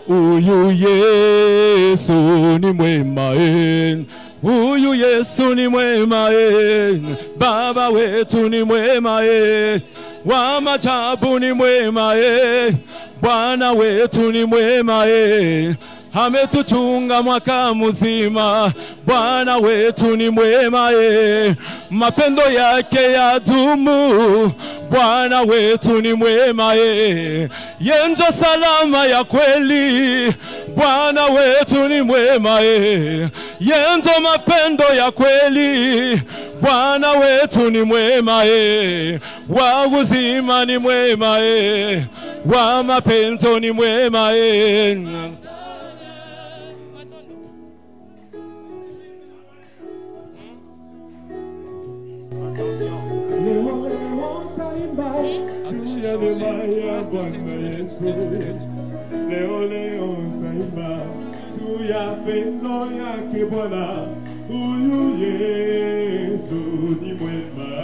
Huyu Yesu ni mwema, huyu Yesu ni mwema, Baba wetu ni mwema, wa maajabu ni mwema, Bwana wetu ni mwema, ametuchunga mwaka mzima. Bwana wetu ni mwema, mapendo yake yadumu. Bwana wetu ni mwema, yenjo salama ya kweli. Bwana wetu ni mwema, yenjo mapendo ya kweli. Bwana wetu ni mwema, wa uzima ni mwema, wa mapendo ni mwema.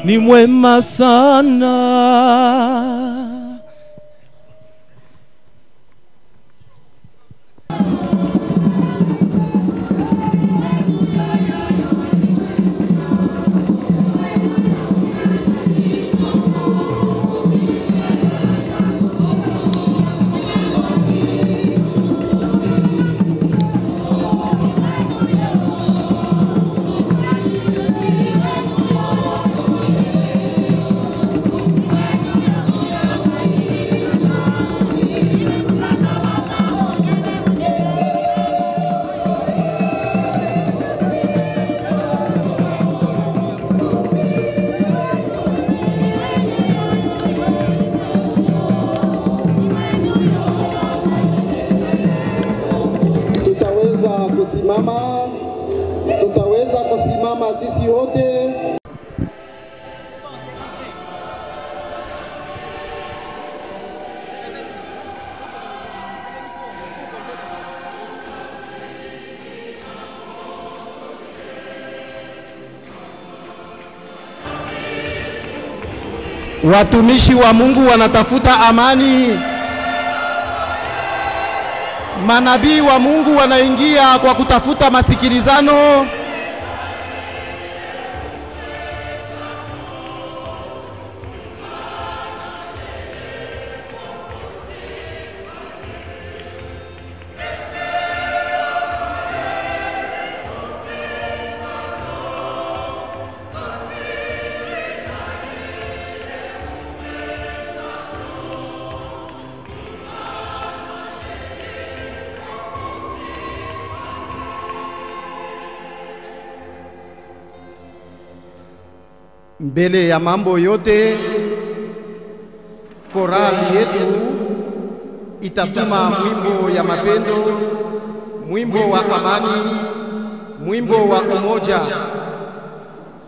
Ni mwema sana. Tutaweza kusimama sisi wote. Watumishi wa Mungu wanatafuta amani. Manabii wa Mungu wanaingia kwa kutafuta masikilizano. Mbele ya mambo yote, korali yetu itatuma mwimbo ya mapendo, mwimbo wa amani, mwimbo wa umoja,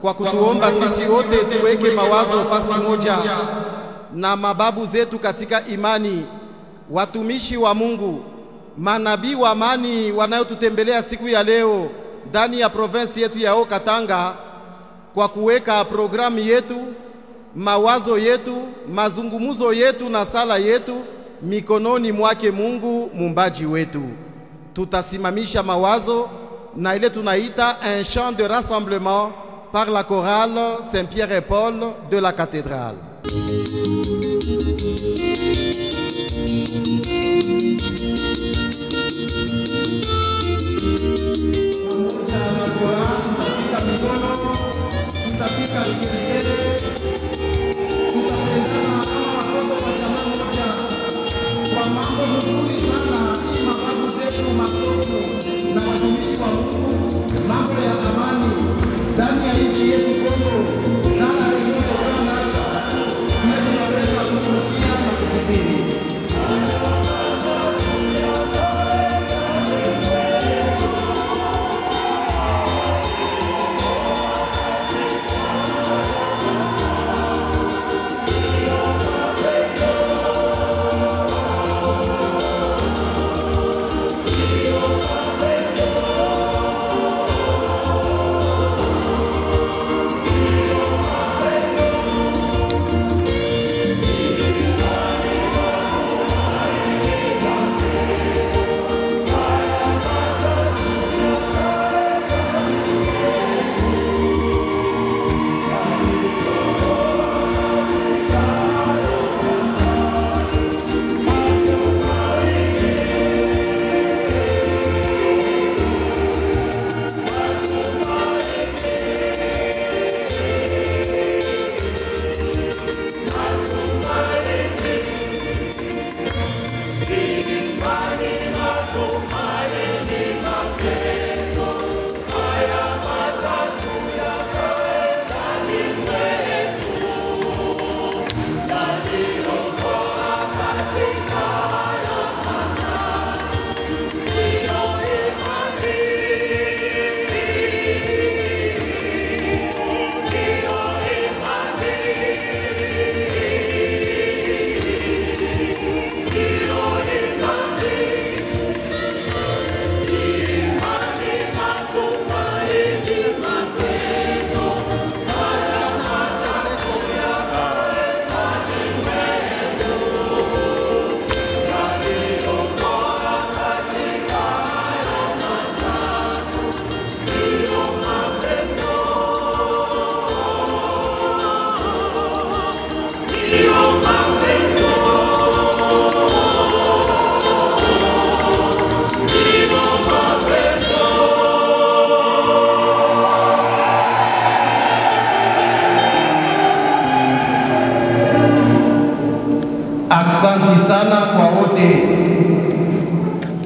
kwa kutuomba sisi wote tuweke mawazo fasi moja na mababu zetu katika imani. Watumishi wa Mungu, manabii wa amani wanayotutembelea siku ya leo ndani ya province yetu ya Haut-Katanga, kwa kuweka programu yetu, mawazo yetu, mazungumuzo yetu na sala yetu mikononi mwake Mungu muumbaji wetu. Tutasimamisha mawazo na ile tunaita un chant de rassemblement par la chorale Saint-Pierre et Paul de la cathédrale. Ndani ya nchi yetu Kongo, na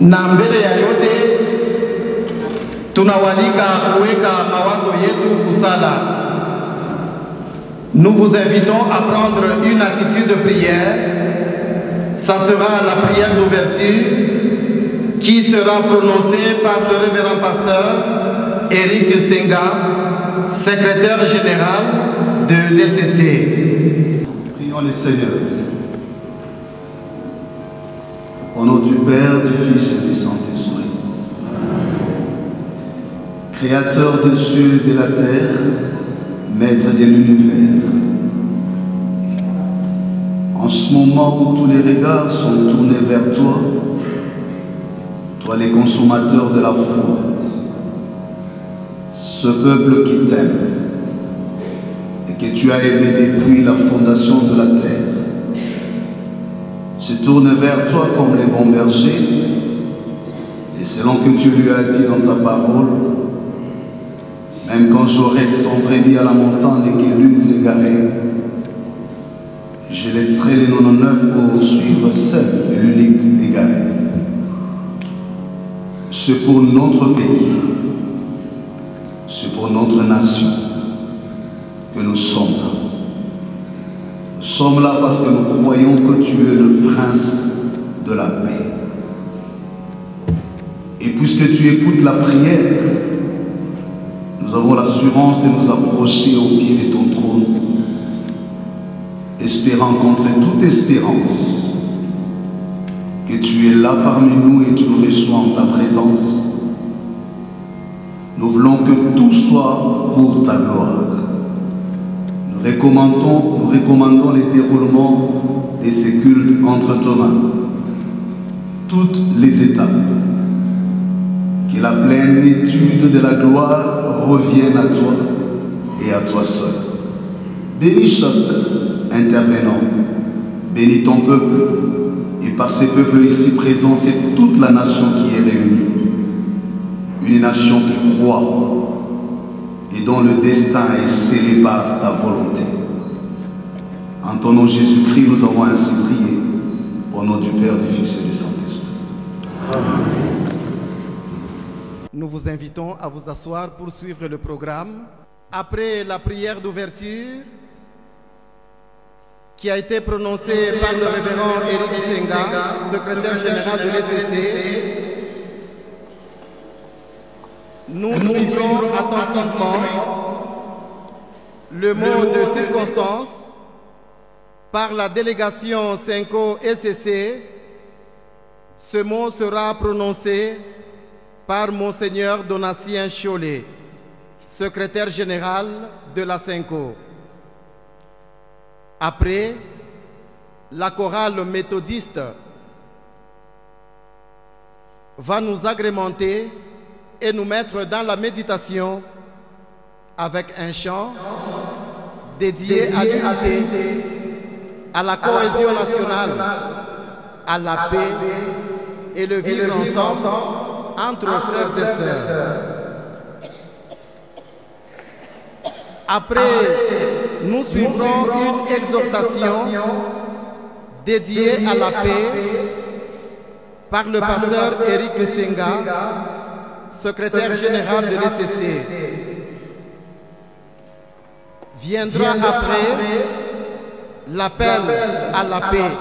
Na mbele ya yote tunawalika kuweka mawazo yetu kusala. Nous vous invitons à prendre une attitude de prière. Ça sera la prière d'ouverture qui sera prononcée par le révérend pasteur Éric Senga, secrétaire général de l'ECC. Prions le Seigneur. Au nom du Père, du Fils et du Saint-Esprit. Créateur des cieux et de la terre, Maître de l'univers. En ce moment où tous les regards sont tournés vers toi, toi les consommateurs de la foi, ce peuple qui t'aime et que tu as aimé depuis la fondation de la terre, se tourne vers toi comme les bons bergers, et selon que tu lui as dit dans ta parole, même quand j'aurai sombré à la montagne et que l'une s'égarait, je laisserai les 99 pour suivre seul et l'unique égaré. C'est pour notre pays, c'est pour notre nation que nous sommes là. Nous sommes là parce que nous croyons que tu es le prince de la paix. Et puisque tu écoutes la prière, nous avons l'assurance de nous approcher au pied de ton trône, espérant contre toute espérance que tu es là parmi nous et tu nous reçois en ta présence. Nous voulons que tout soit pour ta gloire. Nous recommandons le déroulement de ces cultes entre tes mains, toutes les étapes. Que la plénitude de la gloire revienne à toi et à toi seul. Bénis chaque intervenant, bénis ton peuple, et par ces peuples ici présents, c'est toute la nation qui est réunie. Une nation qui croit et dont le destin est scellé par ta volonté. En ton nom Jésus-Christ, nous avons ainsi prié, au nom du Père, du Fils et du Saint-Esprit. Amen. Nous vous invitons à vous asseoir pour suivre le programme. Après la prière d'ouverture qui a été prononcée par le révérend Éric Senga, secrétaire général de l'ECC, nous suivrons attentivement le mot de circonstance par la délégation Senko ECC. Ce mot sera prononcé par Monseigneur Donatien Cholet, secrétaire général de la Senko. Après, la chorale méthodiste va nous agrémenter et nous mettre dans la méditation avec un chant dédié à l'unité, à la cohésion nationale, à la paix et le vivre ensemble entre frères et sœurs. Après, nous suivrons une exhortation dédiée à la paix par le pasteur Éric Senga, secrétaire général de l'ECC. Viendra après l'appel à la paix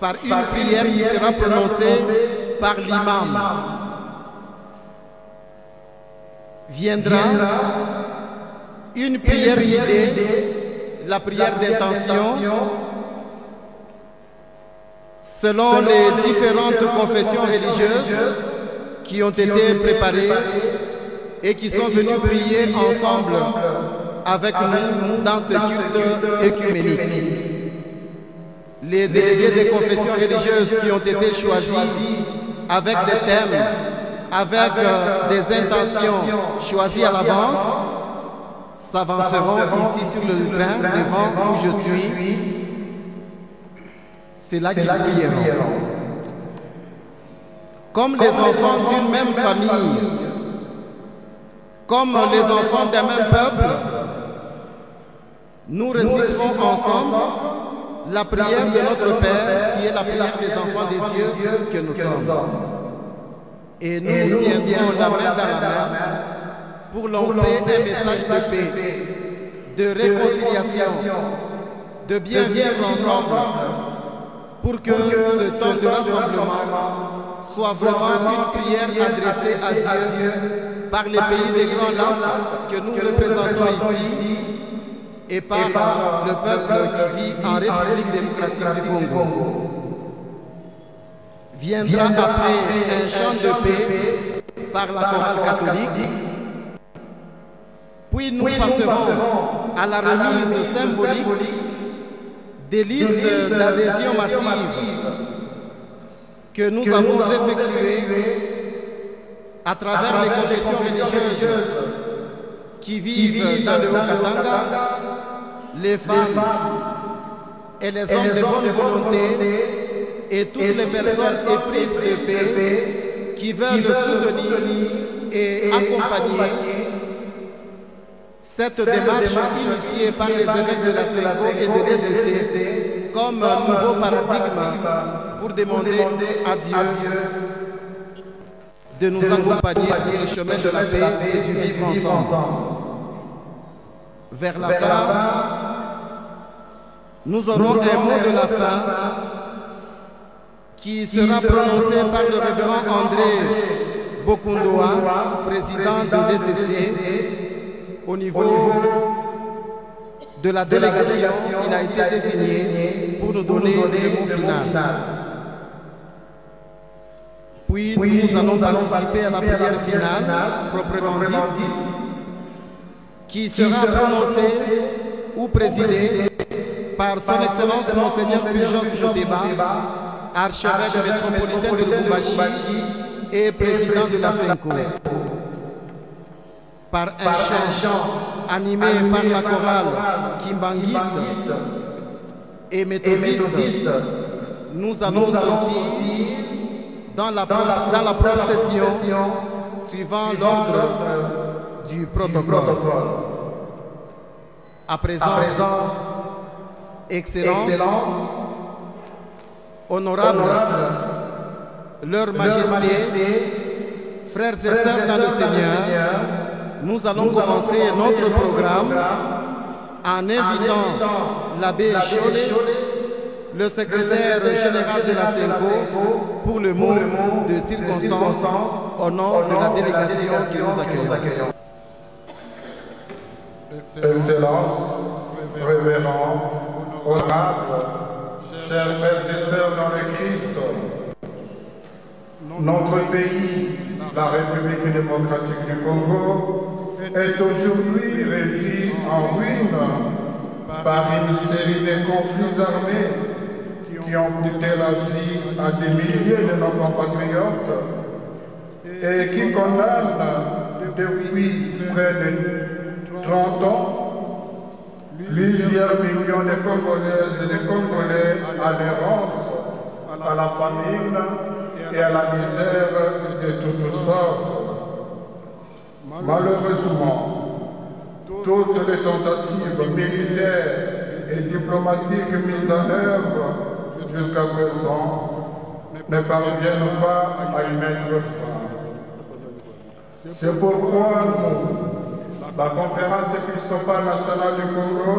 par une prière qui sera prononcée par l'imam. Viendra une prière guidée, la prière d'intention, selon les différentes confessions religieuses qui ont été préparées et qui sont venues prier ensemble avec nous dans ce culte œcuménique. Les délégués des confessions religieuses qui ont été choisis avec des thèmes, avec des intentions choisies à l'avance, s'avanceront ici sur le train devant où je suis. C'est là qu'ils prieront. Comme les enfants d'une même famille, comme les enfants d'un même peuple, nous réciterons ensemble la prière de notre Père, qui est la prière des enfants de Dieu que nous sommes. Et nous tiendrons la main dans la main pour lancer un message de paix, de réconciliation, de bien vivre ensemble, pour que ce temps de rassemblement soit vraiment une prière adressée à Dieu par les pays des Grands Lacs que nous représentons ici et par le peuple qui vit en République démocratique du Congo. Viendra après un chant de paix par la chorale catholique, puis nous passerons à la remise symbolique des listes d'adhésion massive que nous avons effectuées à travers les confessions religieuses qui vivent dans le Haut-Katanga, les femmes et les hommes de bonne volonté et toutes les personnes éprises de paix qui veulent soutenir et accompagner cette démarche initiée par les évêques de la CENCO et de l'ECC comme un nouveau paradigme pour demander à Dieu de nous accompagner sur le chemin de la paix et du vivre ensemble. Vers la fin, nous aurons un mot de la fin qui sera prononcé par le révérend André Bokundoa, président de l'ECC, au niveau de la délégation. Il a été désigné pour nous donner le mot final. Puis nous allons participer à la prière finale, proprement dite, qui sera prononcée ou présidée par son Excellence Monseigneur Fulgence Moteba, archevêque métropolitain de Lubumbashi et président de la CENCO. Par un chant animé par la chorale kimbanguiste et méthodiste, nous allons sortir dans la procession suivant l'ordre du protocole. À présent, Excellence, Honorable, Leur Majesté, frères et sœurs dans le Seigneur, nous allons commencer notre programme en invitant l'abbé Cholé, le secrétaire général de la CENCO, pour le mot de circonstance au nom de la délégation que nous accueillons. Excellence, révérend, honorable, chers frères et sœurs dans le Christ, notre pays, la République démocratique du Congo, est aujourd'hui réduit en ruine par une série de conflits armés qui ont coûté la vie à des milliers de nos compatriotes et qui condamnent depuis près de 30 ans plusieurs millions de Congolaises et de Congolais à l'errance, à la famine et à la misère de toutes sortes. Malheureusement, toutes les tentatives militaires et diplomatiques mises en œuvre jusqu'à présent ne parviennent pas à y mettre fin. C'est pourquoi nous, la Conférence épiscopale nationale du Congo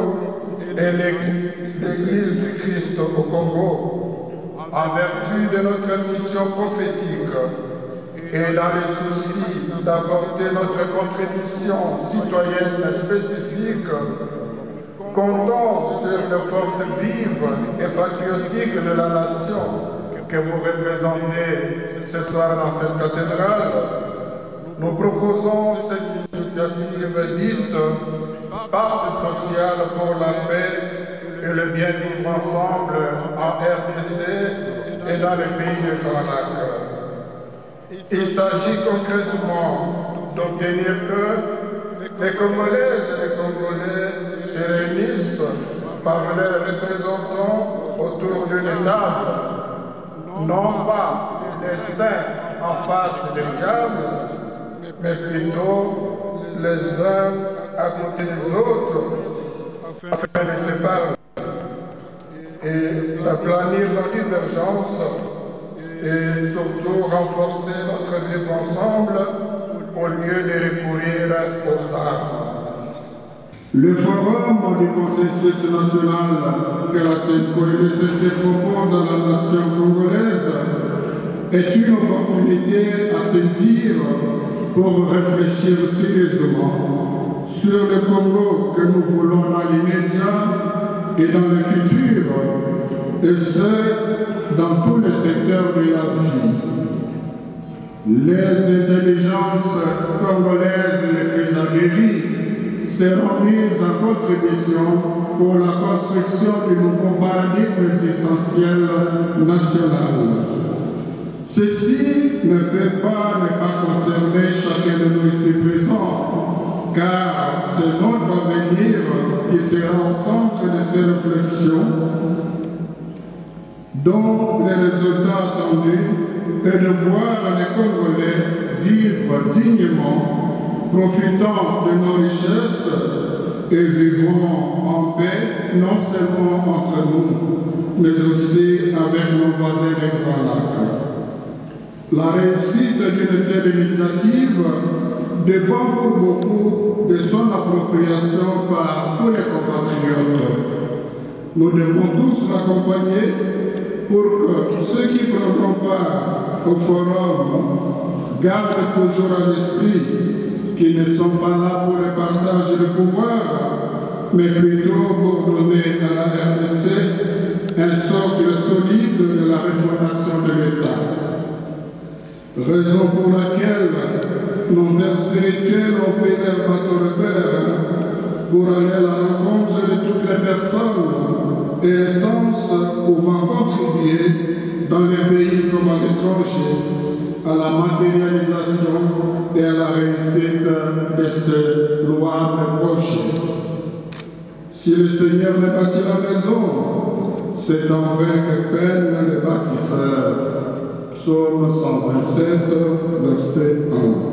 et l'Église du Christ au Congo, en vertu de notre mission prophétique et dans le souci d'apporter notre contribution citoyenne spécifique, comptons sur les forces vives et patriotiques de la nation que vous représentez ce soir dans cette cathédrale. Nous proposons cette initiative dite Pacte social pour la paix et le bien-vivre ensemble en RDC et dans les pays de Grand Lac. Il s'agit concrètement d'obtenir que les Congolaises et les Congolais se réunissent par leurs représentants autour d'une table, non pas les saints en face des diables, mais plutôt les uns à côté des autres, afin de se parler et planir nos divergences et surtout renforcer notre vivre ensemble au lieu de recourir aux armes. Le forum du consensus national que la CNCO-LCC propose à la nation congolaise est une opportunité à saisir pour réfléchir sérieusement sur le Congo que nous voulons dans l'immédiat et dans le futur, et ce, dans tous les secteurs de la vie. Les intelligences congolaises les plus aguerries seront mises en contribution pour la construction du nouveau paradigme existentiel national. Ceci ne peut pas ne pas concerner chacun de nous ici présents, car c'est notre avenir qui sera au centre de ces réflexions, dont les résultats attendus est de voir les Congolais vivre dignement, profitant de nos richesses et vivant en paix, non seulement entre nous, mais aussi avec nos voisins des Grands Lacs. La réussite d'une telle initiative dépend pour beaucoup de son appropriation par tous les compatriotes. Nous devons tous l'accompagner pour que ceux qui prendront part au forum gardent toujours à l'esprit qu'ils ne sont pas là pour le partage du pouvoir, mais plutôt pour donner à la RDC un socle solide de la refondation de l'État. Raison pour laquelle nos pères spirituels ont pris leur bateau rebelle pour aller à la rencontre de toutes les personnes et instances pouvant contribuer dans les pays comme à l'étranger à la matérialisation et à la réussite de ce louable projet. Si le Seigneur ne bâtit la maison, c'est en vain que peinent les bâtisseurs. Psaume 127, verset 1.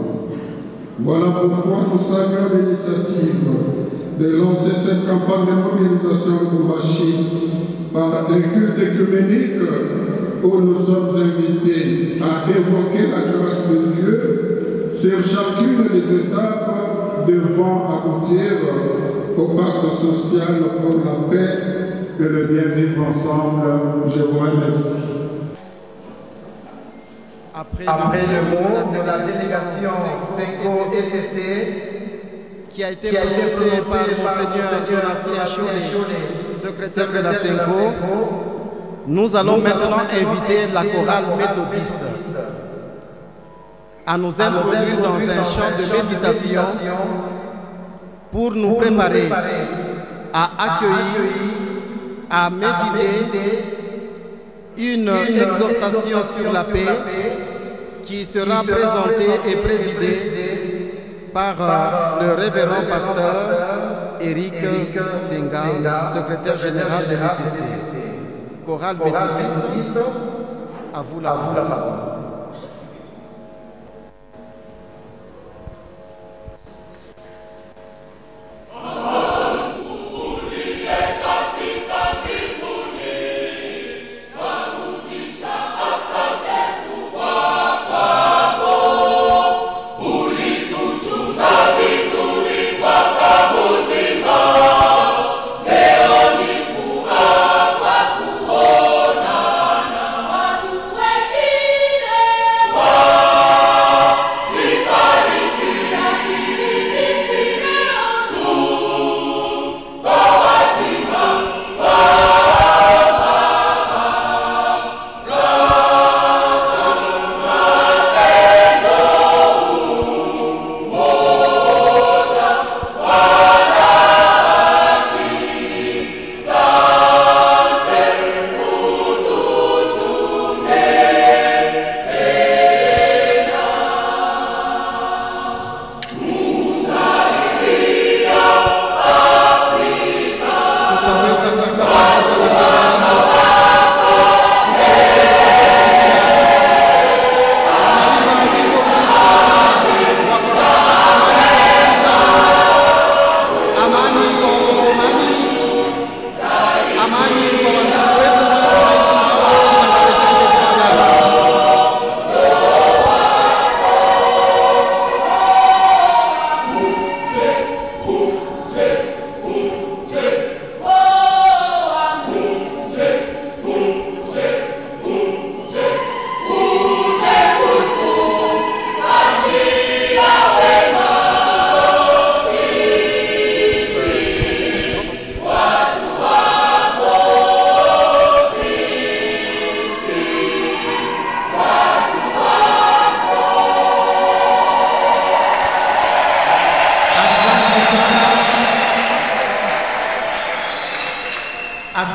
Voilà pourquoi nous saluons l'initiative de lancer cette campagne de mobilisation de Bumbashi par un culte écuménique où nous sommes invités à évoquer la grâce de Dieu sur chacune des étapes devant aboutir au pacte social pour la paix et le bien vivre ensemble. Je vous remercie. Après le mot de la délégation CNCO-LCC qui a été prononcé par Monseigneur Donatien Cholet, secrétaire de la CNCO, nous allons maintenant inviter la chorale méthodiste à nous introduire dans un chant de méditation pour nous préparer à accueillir, à méditer une exhortation sur la paix qui sera présentée et présidée par le révérend pasteur Éric Senga, secrétaire général de l'ICC. Chorale méthodiste, à vous la parole. Watu wengine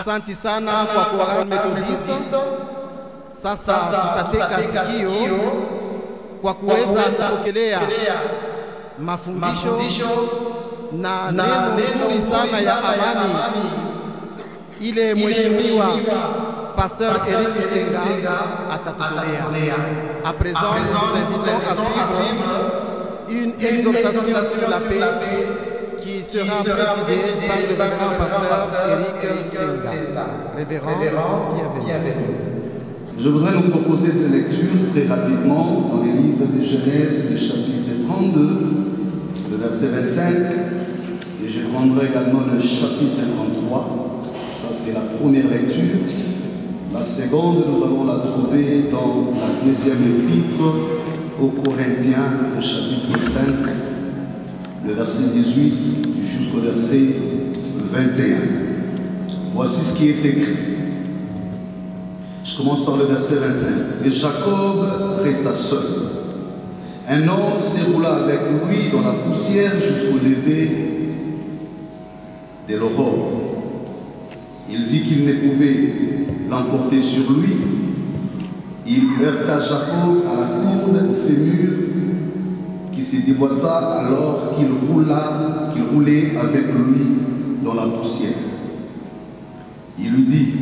Asanti sana kwa Choral Methodiste. Sasa tutateka sikio kwa kuweza kupokelea mafundisho na neno nzuri sana ya amani ile mheshimiwa Pasteur Eric Senga atatutolea. À présent, nous vous invitons à suivre une exhortation sur la paix qui sera présidée par le révérend Pasteur Eric Senga. Révérend, bienvenue. Je voudrais nous proposer des lectures très rapidement dans les livres de Genèse, le chapitre 32, le verset 25, et je prendrai également le chapitre 33. Ça, c'est la première lecture. La seconde, nous allons la trouver dans la deuxième épître aux Corinthiens, le chapitre 5, le verset 18 jusqu'au verset 21. Voici ce qui est écrit. Je commence par le verset 21. Et Jacob resta seul. Un homme s'éroula avec lui dans la poussière jusqu'au lever de l'aurore. Il vit qu'il ne pouvait l'emporter sur lui. Il heurta Jacob à la courbe au fémur qui se déboîta alors qu'il roulait avec lui dans la poussière. Il lui dit: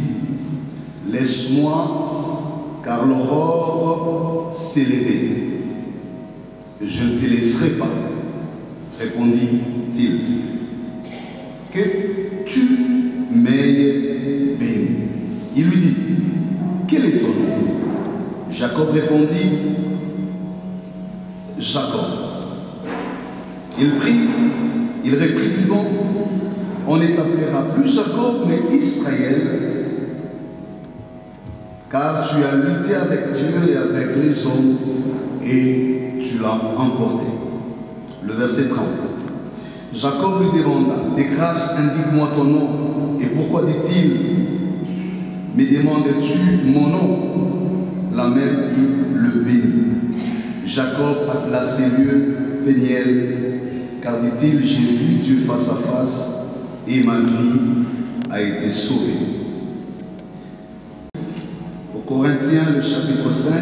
laisse-moi, car l'aurore s'est levée. Je ne te laisserai pas, répondit-il, que tu m'aies béni. Il lui dit: quel est ton nom? Jacob répondit: Jacob. Il reprit, disant: on ne t'appellera plus Jacob, mais Israël, car tu as lutté avec Dieu et avec les hommes, et tu l'as emporté. Le verset 30. Jacob lui demanda: de grâce, indique-moi ton nom. Et pourquoi, dit-il, me demandes-tu mon nom? La même il le bénit. Jacob appela ces lieux Péniel, car, dit-il, j'ai vu Dieu face à face, et ma vie a été sauvée. Aux Corinthiens, le chapitre 5,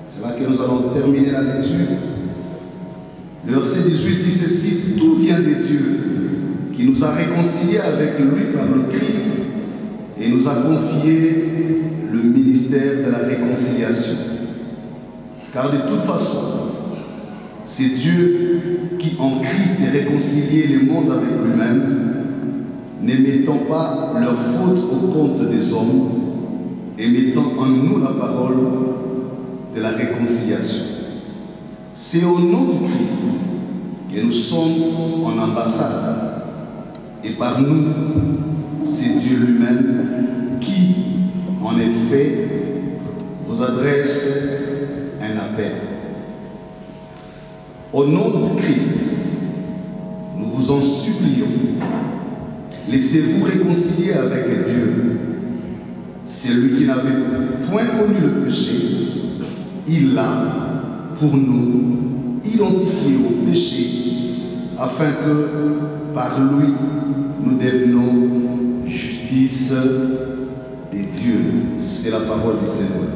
c'est là que nous allons terminer la lecture. Le verset 18 dit ceci: tout vient de Dieu, qui nous a réconciliés avec lui par le Christ et nous a confié le ministère de la réconciliation. Car de toute façon, c'est Dieu qui en Christ a réconcilié le monde avec lui-même, ne mettant pas leurs fautes au compte des hommes et mettant en nous la parole de la réconciliation. C'est au nom du Christ que nous sommes en ambassade. Et par nous, c'est Dieu lui-même qui, en effet, vous adresse un appel. Au nom du Christ, nous vous en supplions, laissez-vous réconcilier avec Dieu. C'est lui qui n'avait point connu le péché. Il l'a, pour nous, identifié au péché, afin que, par lui, nous devenions justice de Dieu. C'est la parole du Seigneur.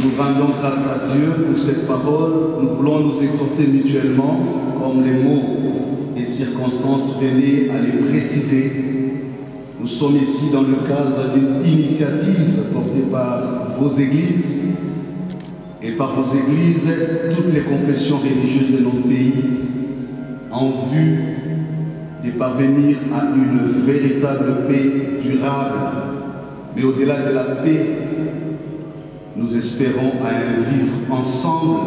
Nous rendons grâce à Dieu pour cette parole. Nous voulons nous exhorter mutuellement, comme les mots et circonstances venaient à les préciser. Nous sommes ici dans le cadre d'une initiative portée par vos églises et par vos églises, toutes les confessions religieuses de notre pays, en vue de parvenir à une véritable paix durable. Mais au-delà de la paix, nous espérons à un vivre ensemble,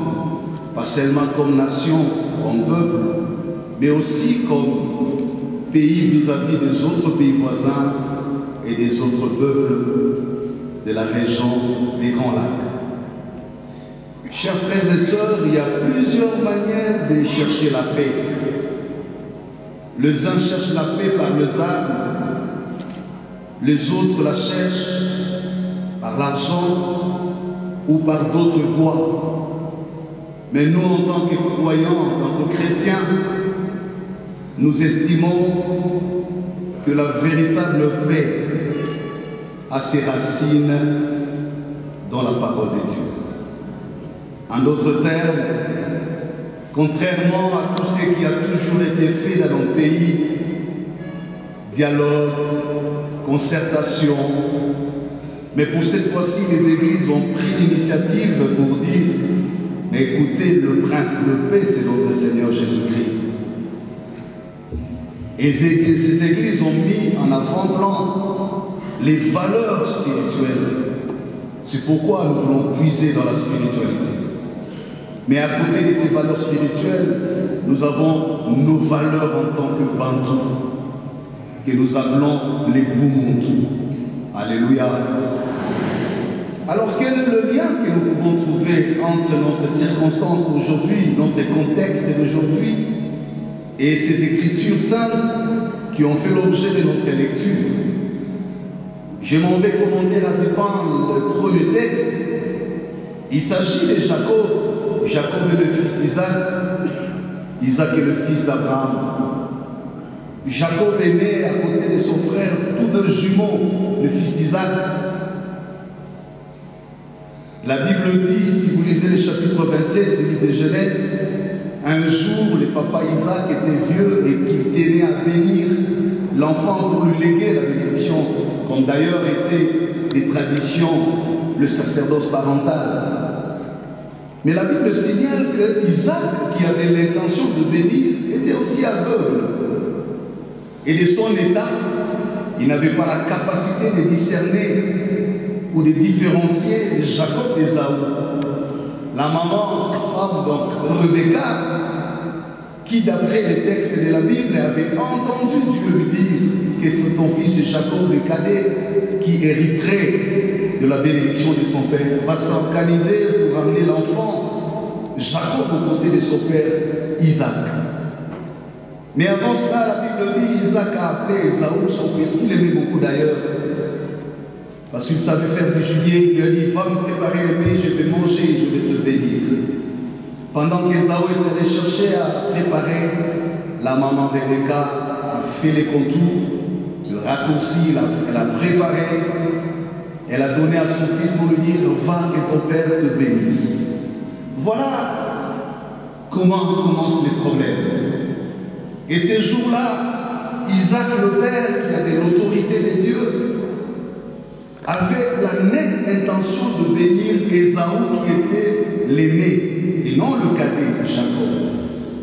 pas seulement comme nation, comme peuple, mais aussi comme pays vis-à-vis des autres pays voisins et des autres peuples de la région des Grands Lacs. Chers frères et sœurs, il y a plusieurs manières de chercher la paix. Les uns cherchent la paix par les armes, les autres la cherchent par l'argent ou par d'autres voies. Mais nous, en tant que croyants, en tant que chrétiens, nous estimons que que la véritable paix a ses racines dans la parole de Dieu. En d'autres termes, contrairement à tout ce qui a toujours été fait dans nos pays, dialogue, concertation, mais pour cette fois-ci, les églises ont pris l'initiative pour dire, mais écoutez, le prince de paix, c'est notre Seigneur Jésus-Christ. Et ces églises ont mis en avant-plan les valeurs spirituelles. C'est pourquoi nous voulons puiser dans la spiritualité. Mais à côté de ces valeurs spirituelles, nous avons nos valeurs en tant que Bantou, que nous appelons les Bumuntu. Alléluia. Alors quel est le lien que nous pouvons trouver entre notre circonstance d'aujourd'hui, notre contexte d'aujourd'hui, et ces écritures saintes qui ont fait l'objet de notre lecture? Je m'en vais commenter rapidement le premier texte. Il s'agit de Jacob. Jacob est le fils d'Isaac. Isaac est le fils d'Abraham. Jacob est né à côté de son frère, tous deux jumeaux, le fils d'Isaac. La Bible dit, si vous lisez le chapitre 27 du livre de Genèse, un jour, le papa Isaac était vieux et qu'il tenait à bénir l'enfant pour lui léguer la bénédiction, comme d'ailleurs étaient les traditions, le sacerdoce parental. Mais la Bible signale que Isaac, qui avait l'intention de bénir, était aussi aveugle. Et de son état, il n'avait pas la capacité de discerner ou de différencier Jacob d'Ésaü. La maman, sa femme, donc Rebecca, qui d'après les textes de la Bible avait entendu Dieu lui dire que c'est ton fils Jacob le cadet qui hériterait de la bénédiction de son père, va s'organiser pour amener l'enfant Jacob aux côtés de son père Isaac. Mais avant cela, la Bible dit Isaac a appelé Ésaü son fils, qu'il aimait beaucoup d'ailleurs, parce qu'il savait faire du gibier. Il lui a dit, va me préparer le mets, je vais manger, je vais te bénir. Pendant qu'Ésaü est allé chercher à préparer, la maman Rebecca a fait les contours, le raccourci, elle a préparé, elle a donné à son fils pour lui dire, va que ton père te bénisse. Voilà comment commencent les problèmes. Et ces jours-là, Isaac, le père, qui avait l'autorité de Dieu, avait la nette intention de bénir Ésaü, qui était l'aîné, et non le cadet de Jacob.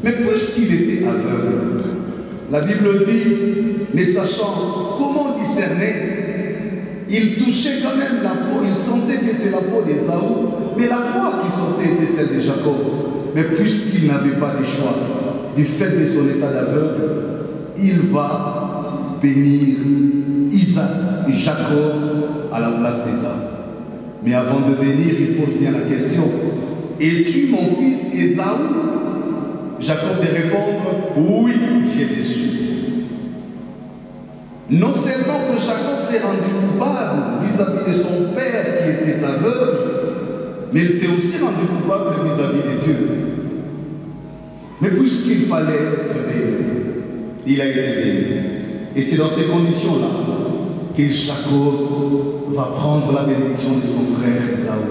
Mais puisqu'il était aveugle, la Bible dit, ne sachant comment discerner, il touchait quand même la peau, il sentait que c'est la peau d'Ésaü, mais la voix qui sortait était celle de Jacob. Mais puisqu'il n'avait pas de choix, du fait de son état d'aveugle, il va bénir Isaac et Jacob à la place d'Ésaü. Mais avant de bénir, il pose bien la question, es-tu mon fils Ésaü? Jacob de répondre, oui, j'ai déçu. Non seulement que Jacob s'est rendu coupable vis-à-vis de son père qui était aveugle, mais il s'est aussi rendu coupable vis-à-vis de Dieu. Mais puisqu'il fallait être béni, il a été béni. Et c'est dans ces conditions-là que Jacob va prendre la bénédiction de son frère Ésaü.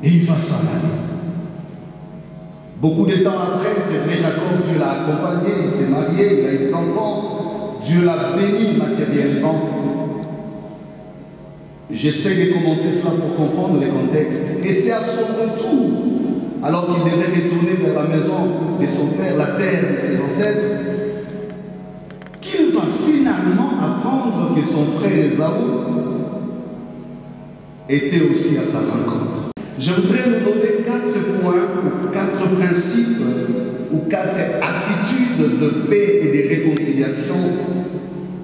Et il va s'en aller. Beaucoup de temps après, c'est vrai, Jacob, Dieu l'a accompagné, il s'est marié, il a eu des enfants, Dieu l'a béni matériellement. J'essaie de commenter cela pour comprendre le contexte. Et c'est à son retour, alors qu'il devait retourner vers la maison de son père, la terre de ses ancêtres, qu'il va finalement apprendre que son frère Ésaü était aussi à sa rencontre. Je voudrais nous donner 4 points, ou 4 principes, ou 4 attitudes de paix et de réconciliation.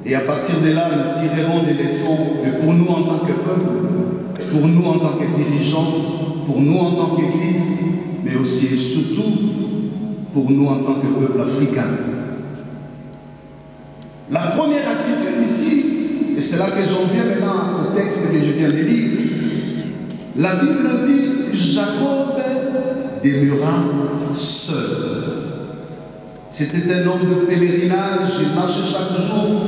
Et à partir de là, nous tirerons des leçons pour nous en tant que peuple, pour nous en tant que dirigeants, pour nous en tant qu'Église, mais aussi et surtout pour nous en tant que peuple africain. La première attitude ici, et c'est là que j'en viens maintenant au texte que je viens de lire, la Bible dit, Jacob demeura seul. C'était un homme de pèlerinage, il marchait chaque jour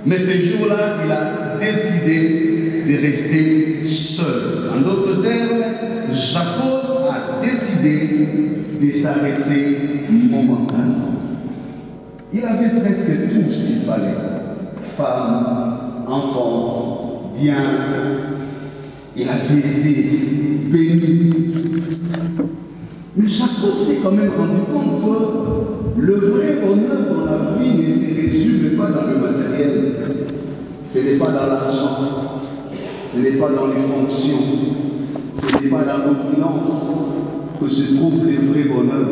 Mais ce jour-là, il a décidé de rester seul. En d'autres termes, Jacob a décidé de s'arrêter momentanément. Il avait presque tout ce qu'il fallait. Femme, enfant, bien. Il avait été béni. Mais Jacob s'est quand même rendu compte que le vrai bonheur dans la vie ne se résume pas dans le matériel. Ce n'est pas dans l'argent. Ce n'est pas dans les fonctions. Ce n'est pas dans l'opulence que se trouve le vrai bonheur.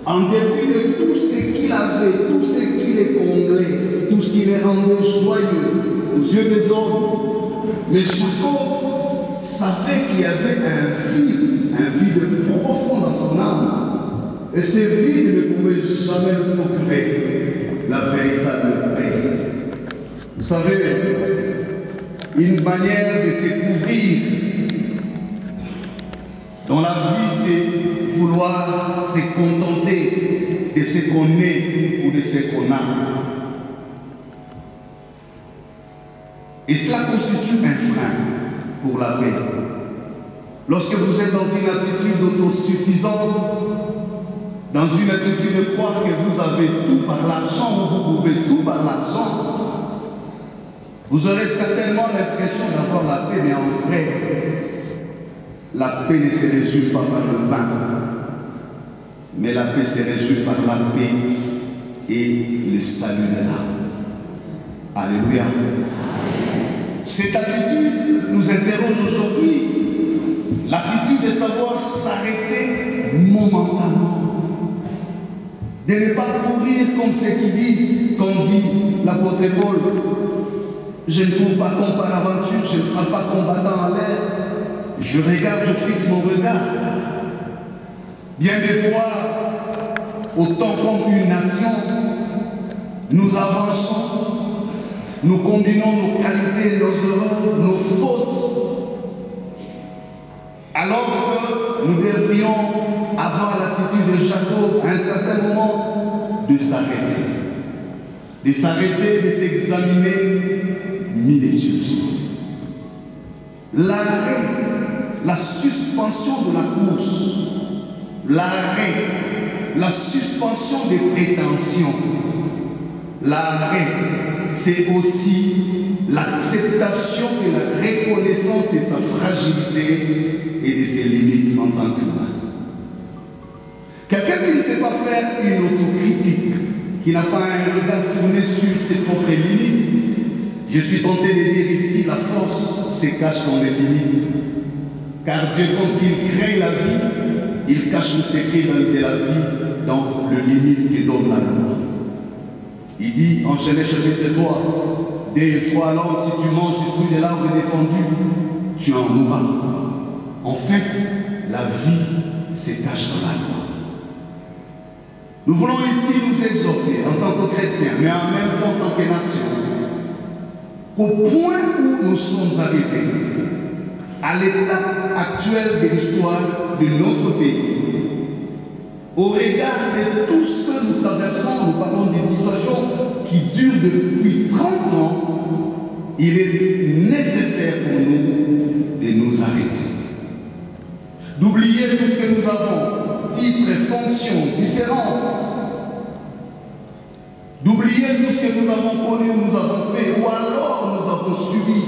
En dépit de tout ce qu'il avait, tout ce qui le comblait, tout ce qui le rendait joyeux aux yeux des hommes, mais Jacob savait qu'il y avait un vide profond dans son âme. Et ce vide ne pouvait jamais lui procurer la véritable paix. Vous savez, une manière de se couvrir dans la vie, c'est vouloir se contenter de ce qu'on est ou de ce qu'on a. Et cela constitue un frein pour la paix. Lorsque vous êtes dans une attitude d'autosuffisance, dans une attitude de croire que vous avez tout par l'argent, ou vous pouvez tout par l'argent, vous aurez certainement l'impression d'avoir la paix, mais en vrai, la paix ne se résume pas par le pain, mais la paix se résume par la paix et le salut de l'âme. Alléluia. Cette attitude nous interroge aujourd'hui, l'attitude de savoir s'arrêter momentanément, de ne pas courir comme ce qui dit, comme dit l'apôtre Paul. Je ne cours pas comme par aventure, je ne frappe pas combattant en l'air. Je regarde, je fixe mon regard. Bien des fois, autant comme une nation, nous avançons, nous combinons nos qualités, nos erreurs, nos fautes, alors que nous devrions avoir l'attitude de Jacob à un certain moment de s'arrêter, de s'examiner minutieusement. L'arrêt, la suspension de la course, l'arrêt, la suspension des prétentions, l'arrêt, c'est aussi l'acceptation et la reconnaissance de sa fragilité et de ses limites en tant qu'humain. Quelqu'un qui ne sait pas faire une autocritique, qui n'a pas un regard tourné sur ses propres limites, je suis tenté de dire ici, la force se cache dans les limites. Car Dieu, quand il crée la vie, il cache le secret de la vie dans le limite qui donne la loi. Il dit en Genèse chapitre 3, 2 et 3, alors si tu manges du fruit de l'arbre défendu, tu en mourras. En fait, la vie se cache dans la loi. Nous voulons ici nous exhorter en tant que chrétiens, mais en même temps en tant que nation, qu'au point où nous sommes arrivés, à l'étape actuelle de l'histoire de notre pays, au regard de tout ce que nous traversons, nous parlons d'une situation qui dure depuis 30 ans, il est nécessaire pour nous de nous arrêter. D'oublier tout ce que nous avons, titres, fonctions, différences, d'oublier tout ce que nous avons connu, nous avons fait, ou alors nous avons subi,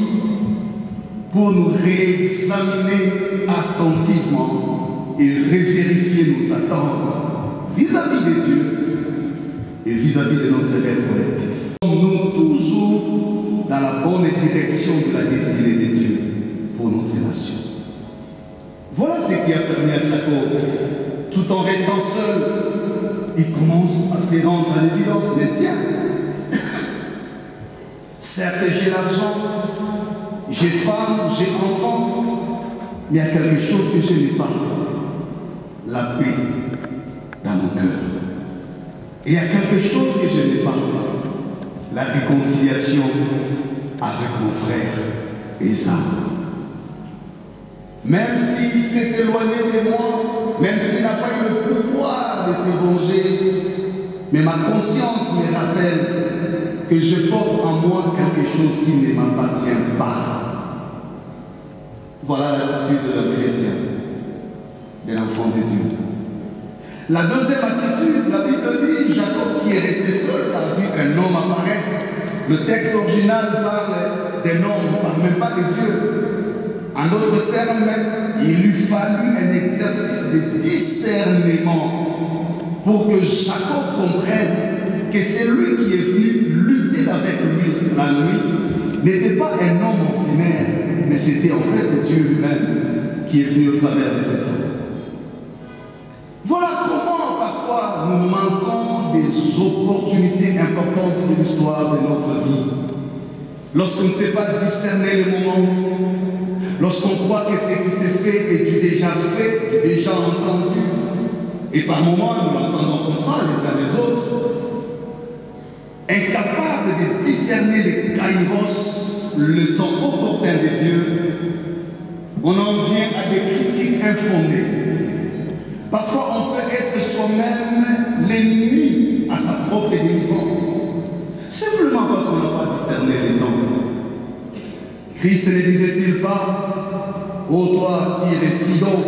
pour nous réexaminer attentivement et revérifier nos attentes vis-à-vis de Dieu et vis-à-vis de notre rêve collectif. Sommes-nous toujours dans la bonne direction de la destinée de Dieu pour notre nation? Voilà ce qui a permis à Jacob, tout en restant seul, il commence à se rendre à l'évidence, mais tiens, certes j'ai l'argent, j'ai femme, j'ai enfant, mais il y a quelque chose que je n'ai pas, la paix dans mon cœur. Et il y a quelque chose que je n'ai pas, la réconciliation avec mon frère Ésaü. Même s'il s'est éloigné de moi, même s'il n'a pas eu le pouvoir de se venger, mais ma conscience me rappelle que je porte en moi quelque chose qui ne m'appartient pas. Voilà l'attitude d'un chrétien, de l'enfant de Dieu. La deuxième attitude, la Bible dit, Jacob qui est resté seul a vu un homme apparaître. Le texte original parle d'un homme, on ne parle même pas de Dieu. En d'autres termes, il lui fallut un exercice de discernement pour que Jacob comprenne que c'est lui qui est venu lutter avec lui la nuit n'était pas un homme ordinaire, mais c'était en fait Dieu lui-même qui est venu au travers de cet homme. Voilà comment parfois nous manquons des opportunités importantes de l'histoire de notre vie. Lorsqu'on ne sait pas discerner le moment, lorsqu'on croit que ce qui s'est fait est du déjà fait, du déjà entendu, et par moments nous l'entendons comme ça les uns les autres, incapables de discerner les kairos, le temps opportun de Dieu, on en vient à des critiques infondées. Parfois on peut être soi-même l'ennemi à sa propre délivrance, simplement parce qu'on n'a pas discerné les temps. Christ ne disait-il pas, ô toi, Tyr et Sidon,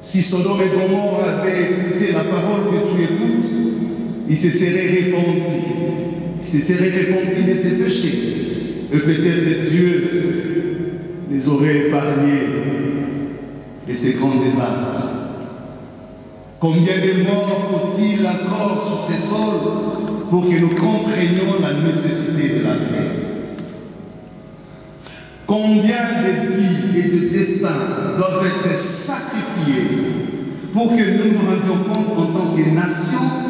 si Sodome et Gomorrhe avaient écouté la parole que tu écoutes, ils se seraient repentis. Ils se seraient repentis de ses péchés. Et peut-être Dieu les aurait épargnés de ces grands désastres. Combien de morts faut-il encore sur ces sols pour que nous comprenions la nécessité de la paix? Combien de vies et de destins doivent être sacrifiés pour que nous nous rendions compte en tant que nation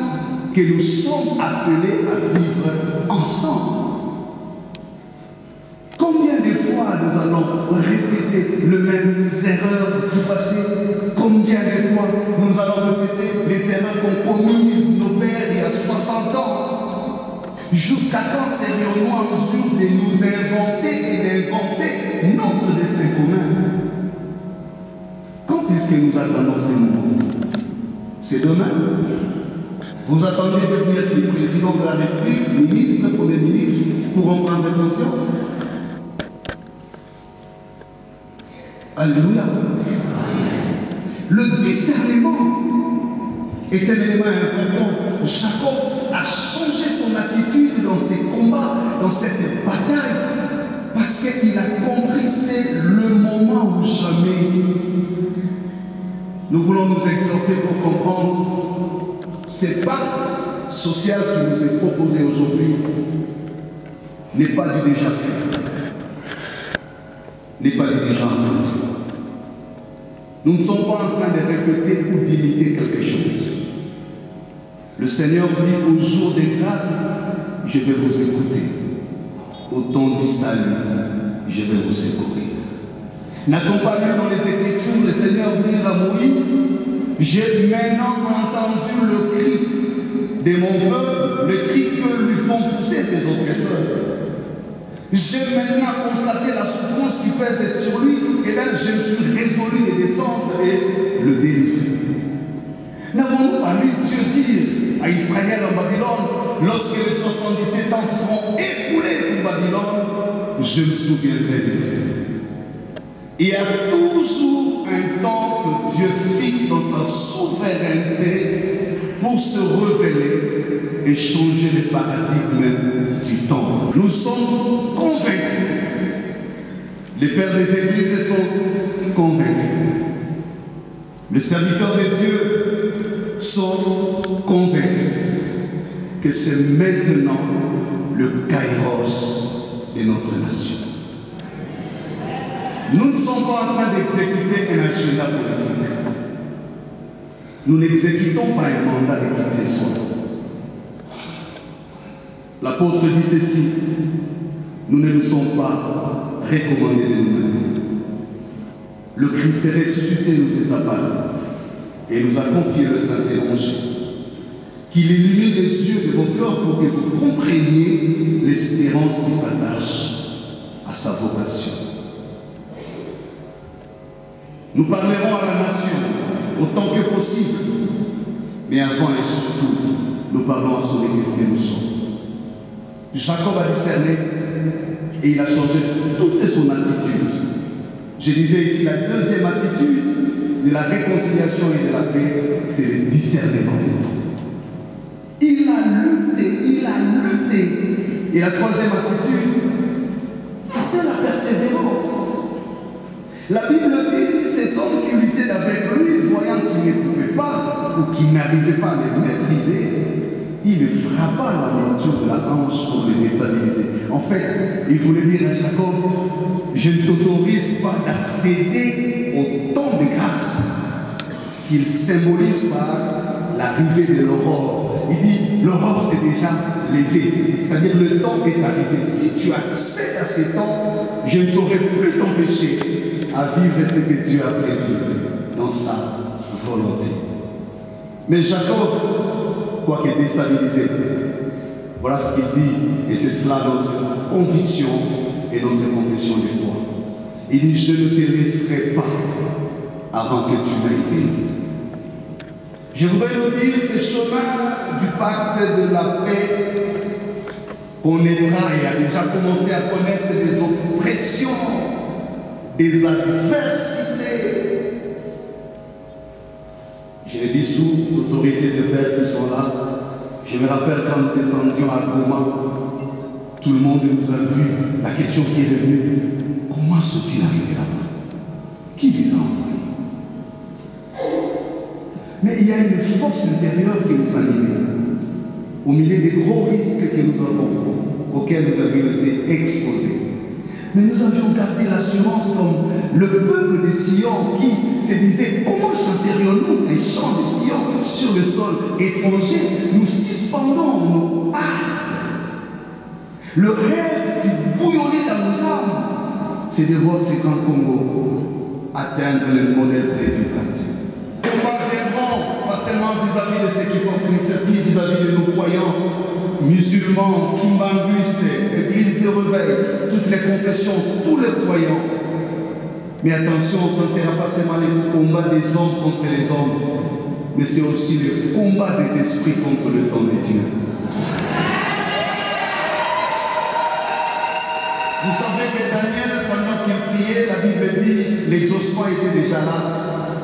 que nous sommes appelés à vivre ensemble? Combien de fois nous allons répéter les mêmes erreurs du passé? Combien de fois nous allons répéter les erreurs qu'ont commises nos pères il y a 60 ans? Jusqu'à quand serions-nous en mesure de nous inventer et d'inventer notre destin commun? Quand est-ce que nous attendons ce moment? C'est demain. Vous attendez de devenir président de la République, ministre, premier ministre, pour en prendre conscience? Alléluia. Le discernement est un élément important. Jacob a changé son attitude dans ses combats, dans cette bataille, parce qu'il a compris que c'est le moment ou jamais. Nous voulons nous exhorter pour comprendre ce pacte social qui nous est proposé aujourd'hui n'est pas du déjà fait, n'est pas du déjà entendu. Nous ne sommes pas en train de répéter ou d'imiter quelque chose. Le Seigneur dit au jour des grâces, je vais vous écouter. Au temps du salut, je vais vous secourir. N'a-t-on pas lu dans les Écritures le Seigneur dire à Moïse, j'ai maintenant entendu le cri de mon peuple, le cri que lui font pousser ses oppresseurs. J'ai maintenant constaté la souffrance qui pèse sur lui, et bien je me suis résolu de descendre et le délivrer. N'avons-nous pas lu Dieu dire à Israël en Babylone, lorsque les 77 ans seront écoulés pour Babylone, je me souviendrai de vous. Il y a toujours un temps que Dieu fixe dans sa souveraineté pour se révéler et changer le paradigme du temps. Nous sommes convaincus. Les pères des églises sont convaincus. Les serviteurs de Dieu sont convaincus que c'est maintenant le kairos de notre nation. Nous ne sommes pas en train d'exécuter un agenda politique. Nous n'exécutons pas un mandat de qui que ce soit. L'apôtre dit ceci, nous ne nous sommes pas recommandés de nous-mêmes. Le Christ est ressuscité nous est apparu et nous a confié le Saint-Évangile, qu'il illumine les yeux de vos cœurs pour que vous compreniez l'espérance qui s'attache à sa vocation. Nous parlerons à la nation autant que possible, mais avant et surtout, nous parlons à son Église que nous sommes. Jacob a discerné et il a changé toute son attitude. Je disais ici, la deuxième attitude de la réconciliation et de la paix, c'est le discernement. Il a lutté. Et la troisième attitude, c'est la persévérance. La Bible dit, cet homme qui luttait avec lui, voyant qu'il ne pouvait pas, ou qu'il n'arrivait pas à le maîtriser, il le frappa à la moitié de la hanche pour le déstabiliser. En fait, il voulait dire à Jacob, je ne t'autorise pas d'accéder au temps de grâce qu'il symbolise par l'arrivée de l'aurore. Il dit, l'aurore s'est déjà levée, c'est-à-dire le temps est arrivé. Si tu accèdes à ce temps, je ne saurais plus t'empêcher à vivre ce que Dieu a prévu dans sa volonté. Mais Jacob, quoique déstabilisé, voilà ce qu'il dit, et c'est cela notre conviction et notre confession de foi. Il dit, je ne te laisserai pas avant que tu m'aies béni. Je voudrais nous dire, ce chemin du pacte de la paix connaîtra et a déjà commencé à connaître des oppressions, des adversités. Je l'ai dit sous l'autorité des pères qui sont là. Je me rappelle quand nous descendions à Goma, tout le monde nous a vu. La question qui est revenue, comment sont-ils arrivés là-bas? Qui les a envoyés? Mais il y a une force intérieure qui nous anime, au milieu des gros risques que nous avons, auxquels nous avions été exposés. Mais nous avions gardé l'assurance comme le peuple de Sion qui se disait, comment chanterions-nous des chants de Sion sur le sol étranger? Nous suspendons nos armes. Le rêve qui bouillonnait dans nos âmes, c'est de voir ce grand Congo atteindre le modèle prévu par Dieu. Pas seulement vis-à-vis de ceux qui portent l'initiative, vis-à-vis de nos croyants, musulmans, kimbanguistes, églises de réveil, toutes les confessions, tous les croyants. Mais attention, on ne sentira pas seulement le combat des hommes contre les hommes, mais c'est aussi le combat des esprits contre le temps de Dieu. Vous savez que Daniel, pendant qu'il priait, la Bible dit, l'exaucement était déjà là.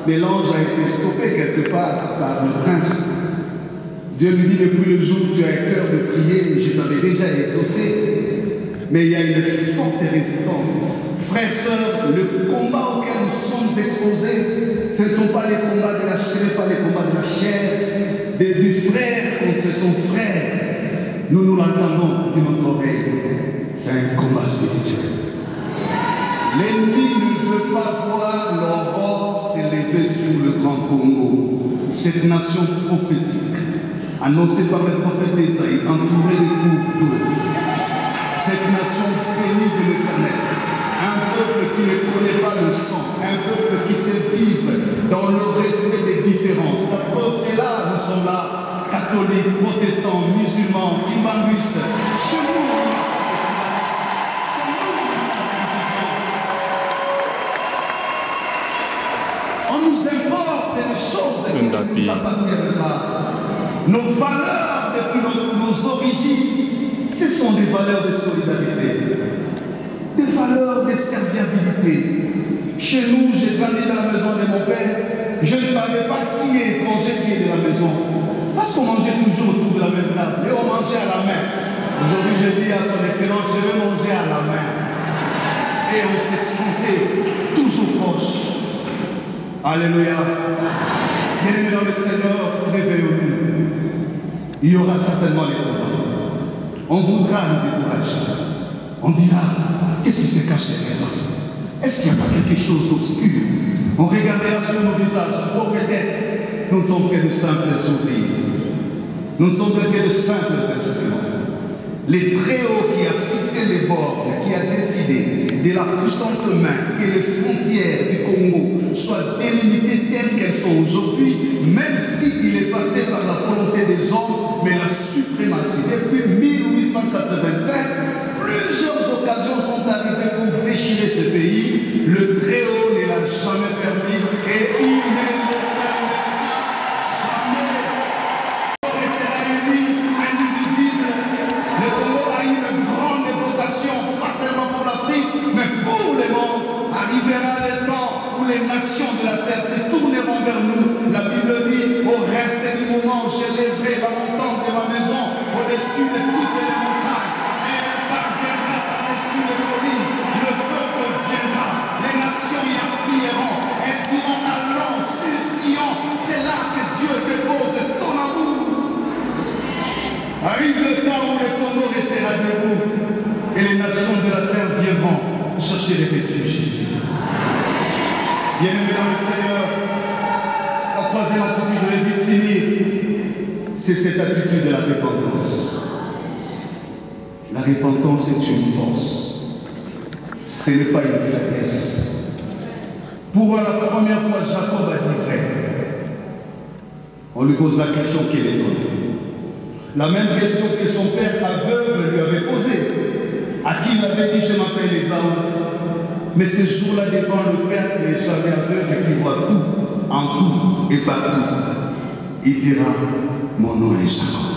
Mais l'ange a été stoppé quelque part par le prince. Dieu lui dit, depuis le jour où tu as un cœur de prier, je t'avais déjà exaucé. Mais il y a une forte résistance. Frères, sœurs, le combat auquel nous sommes exposés, ce ne sont pas les combats de la chair, pas les combats de la chair, du frère contre son frère. Nous l'entendons de notre oreille. C'est un combat spirituel. L'ennemi ne veut pas voir l'aurore s'élever sur le grand Congo. Cette nation prophétique, annoncée par le prophète Isaïe, entourée de cours d'eau. Cette nation bénie de l'Éternel, un peuple qui ne connaît pas le sang, un peuple qui sait vivre dans le respect des différences. La preuve est là, nous sommes là, catholiques, protestants, musulmans, kimbanguistes. Chez nous, on nous importe des choses qui ne nous appartiennent pas. Nos valeurs depuis nos origines, ce sont des valeurs de solidarité, des valeurs de serviabilité. Chez nous, j'ai grandi dans la maison de mon père, je ne savais pas qui est étranger, qui est de la maison. Parce qu'on mangeait toujours autour de la même table et on mangeait à la main. Aujourd'hui, je dis à son excellence, je vais manger à la main. Et on se sentait toujours proche. Alléluia. Bien-aimés dans le Seigneur, réveillons-nous. Il y aura certainement les combats. On voudra nous décourager. On dira, qu'est-ce qui se cache derrière là? Est-ce qu'il n'y a pas quelque chose d'obscur? On regardera sur nos visages, pauvres têtes. Nous ne sommes que de simples sourires. Nous ne sommes que de simples instruments. Les Très-Hauts qui a fixé les bornes, qui a décidé de la puissante main que les frontières du Congo soient délimitées telles qu'elles sont aujourd'hui, même s'il est passé par la volonté des hommes, mais la suprématie. Depuis 1885, plusieurs occasions sont arrivées pour déchirer ce pays. Le Très-Haut ne l'a jamais permis et il ne le permettra jamais. On restera unis, indivisibles. Le Congo a une chercher des refuges ici. Bien-aimés dans le Seigneur, la troisième attitude, je vais vite finir, c'est cette attitude de la repentance. La repentance est une force, ce n'est pas une faiblesse. Pour la première fois, Jacob a dit vrai. On lui pose la question qu'il étonne. La même question que son père aveugle lui avait posée. À qui il avait dit, je m'appelle Ésaü. Mais ce jour-là, devant le père qui n'est jamais aveugle et qui voit tout, en tout et partout, il dira, mon nom est Jacob.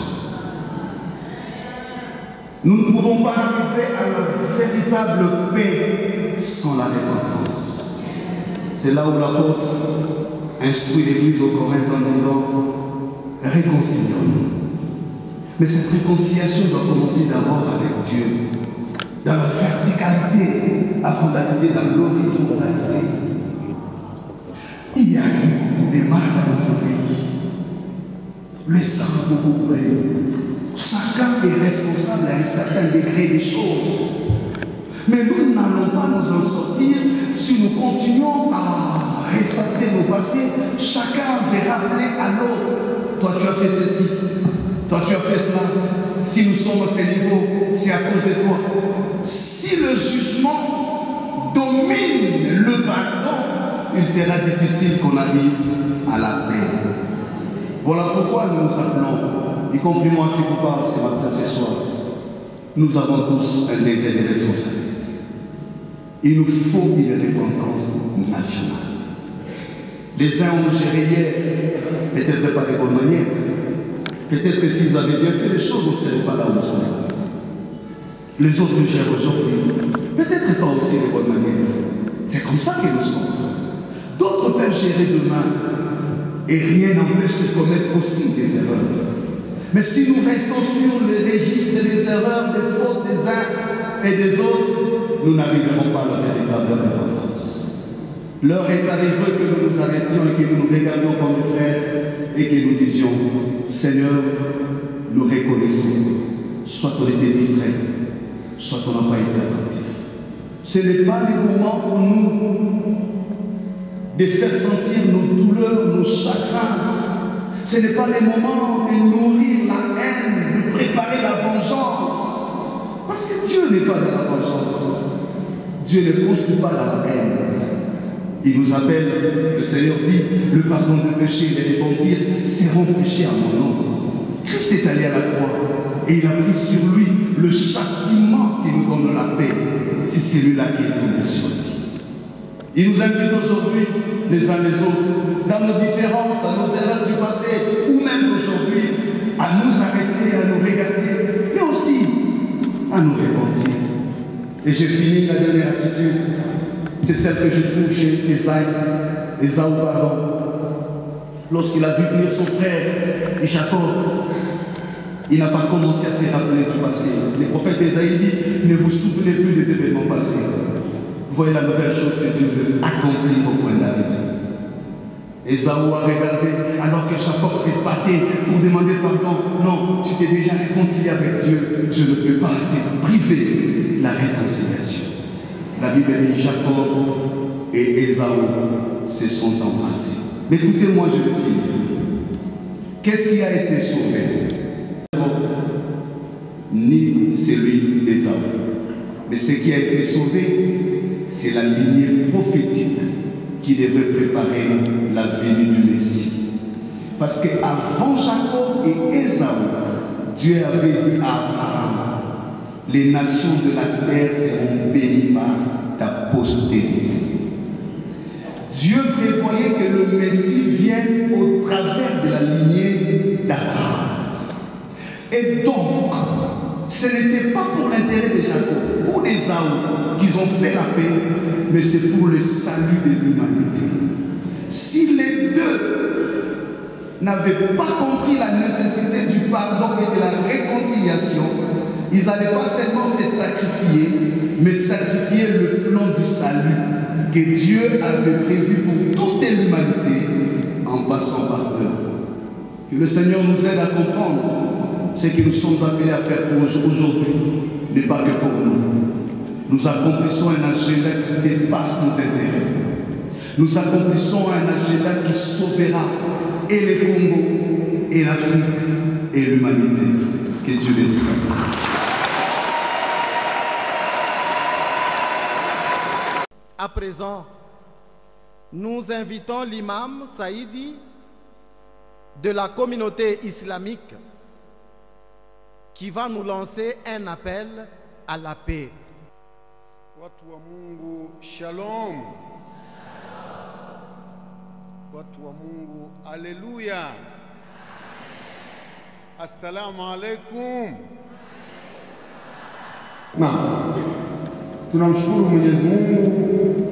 Nous ne pouvons pas arriver à la véritable paix sans la repentance. C'est là où l'apôtre instruit l'Église au Corinthe en disant, réconcilions-nous. Mais cette réconciliation doit commencer d'abord avec Dieu, dans la verticalité, afin d'arriver dans l'horizontalité. Il y a eu beaucoup de mal dans notre pays. Le sang a beaucoup coulé. Chacun est responsable à un certain degré des choses. Mais nous n'allons pas nous en sortir si nous continuons à ressasser nos passés. Chacun va rappeler à l'autre, toi tu as fait ceci, toi tu as fait cela. Si nous sommes à ce niveau, c'est à cause de toi. Si le jugement domine le pardon, il sera difficile qu'on arrive à la paix. Voilà pourquoi nous nous appelons, y compris moi qui vous parle ce matin, ce soir, nous avons tous un degré de responsabilité. Il nous faut une repentance nationale. Les uns ont géré hier, peut-être pas de bonne manière. Peut-être que s'ils avaient bien fait les choses, on ne serait pas là où nous sommes. Les autres gèrent aujourd'hui, peut-être pas aussi de bonne manière. C'est comme ça que nous sommes. D'autres peuvent gérer demain et rien n'empêche de commettre aussi des erreurs. Mais si nous restons sur le registre des erreurs, des fautes des uns et des autres, nous n'arriverons pas à la véritable repentance. L'heure est arrivée que nous nous arrêtions et que nous nous regardions comme des frères et que nous disions, Seigneur, nous reconnaissons, soit on était distrait, soit on n'a pas été attentif. Ce n'est pas le moment pour nous de faire sentir nos douleurs, nos chagrins. Ce n'est pas le moment de nourrir la haine, de préparer la vengeance. Parce que Dieu n'est pas dans la vengeance. Dieu ne construit pas dans la haine. Il nous appelle, le Seigneur dit, le pardon de péché et les repentir seront prêchés à mon nom. Christ est allé à la croix et il a pris sur lui le châtiment qui nous donne la paix. C'est celui-là qui est tombé sur lui. Il nous invite aujourd'hui, les uns les autres, dans nos différences, dans nos erreurs du passé, ou même d'aujourd'hui, à nous arrêter, à nous regarder, mais aussi à nous repentir. Et j'ai fini la dernière attitude, c'est celle que je trouve chez Ésaü, pardon. Lorsqu'il a vu venir son frère, et Jacob, il n'a pas commencé à se rappeler du passé. Le prophète Ésaïe dit, ne vous souvenez plus des événements passés. Voyez la nouvelle chose que Dieu veut accomplir au point d'arrivée. Ésaü a regardé alors que Jacob s'est battu pour demander pardon. Non, tu t'es déjà réconcilié avec Dieu. Je ne peux pas te priver la réconciliation. La Bible dit Jacob et Ésaü se sont embrassés. Mais écoutez-moi, je vais finir. Qu'est-ce qui a été sauvé? Ni celui d'Ésaü. Mais ce qui a été sauvé, c'est la lignée prophétique qui devait préparer la venue du Messie. Parce qu'avant Jacob et Ésaü, Dieu avait dit à Abraham, les nations de la terre seront bénies par ta postérité. Dieu prévoyait que le Messie vienne au travers de la lignée d'Abraham. Et donc, ce n'était pas pour l'intérêt de Jacob ou d'Ésaü qu'ils ont fait la paix, mais c'est pour le salut de l'humanité. Si les deux n'avaient pas compris la nécessité du pardon et de la réconciliation, ils n'allaient pas seulement se sacrifier, mais sacrifier le plan du salut que Dieu avait prévu pour toute l'humanité en passant par eux. Que le Seigneur nous aide à comprendre ce que nous sommes appelés à faire pour aujourd'hui n'est pas que pour nous. Nous accomplissons un agenda qui dépasse nos intérêts. Nous accomplissons un agenda qui sauvera et le Congo, et l'Afrique, et l'humanité. Que Dieu bénisse. À présent, nous invitons l'imam Saïdi de la communauté islamique qui va nous lancer un appel à la paix. Watu wa Mungu, shalom. Watu wa Mungu, haleluya. Assalamu alaikum. Tunamshukuru Mwenyezi Mungu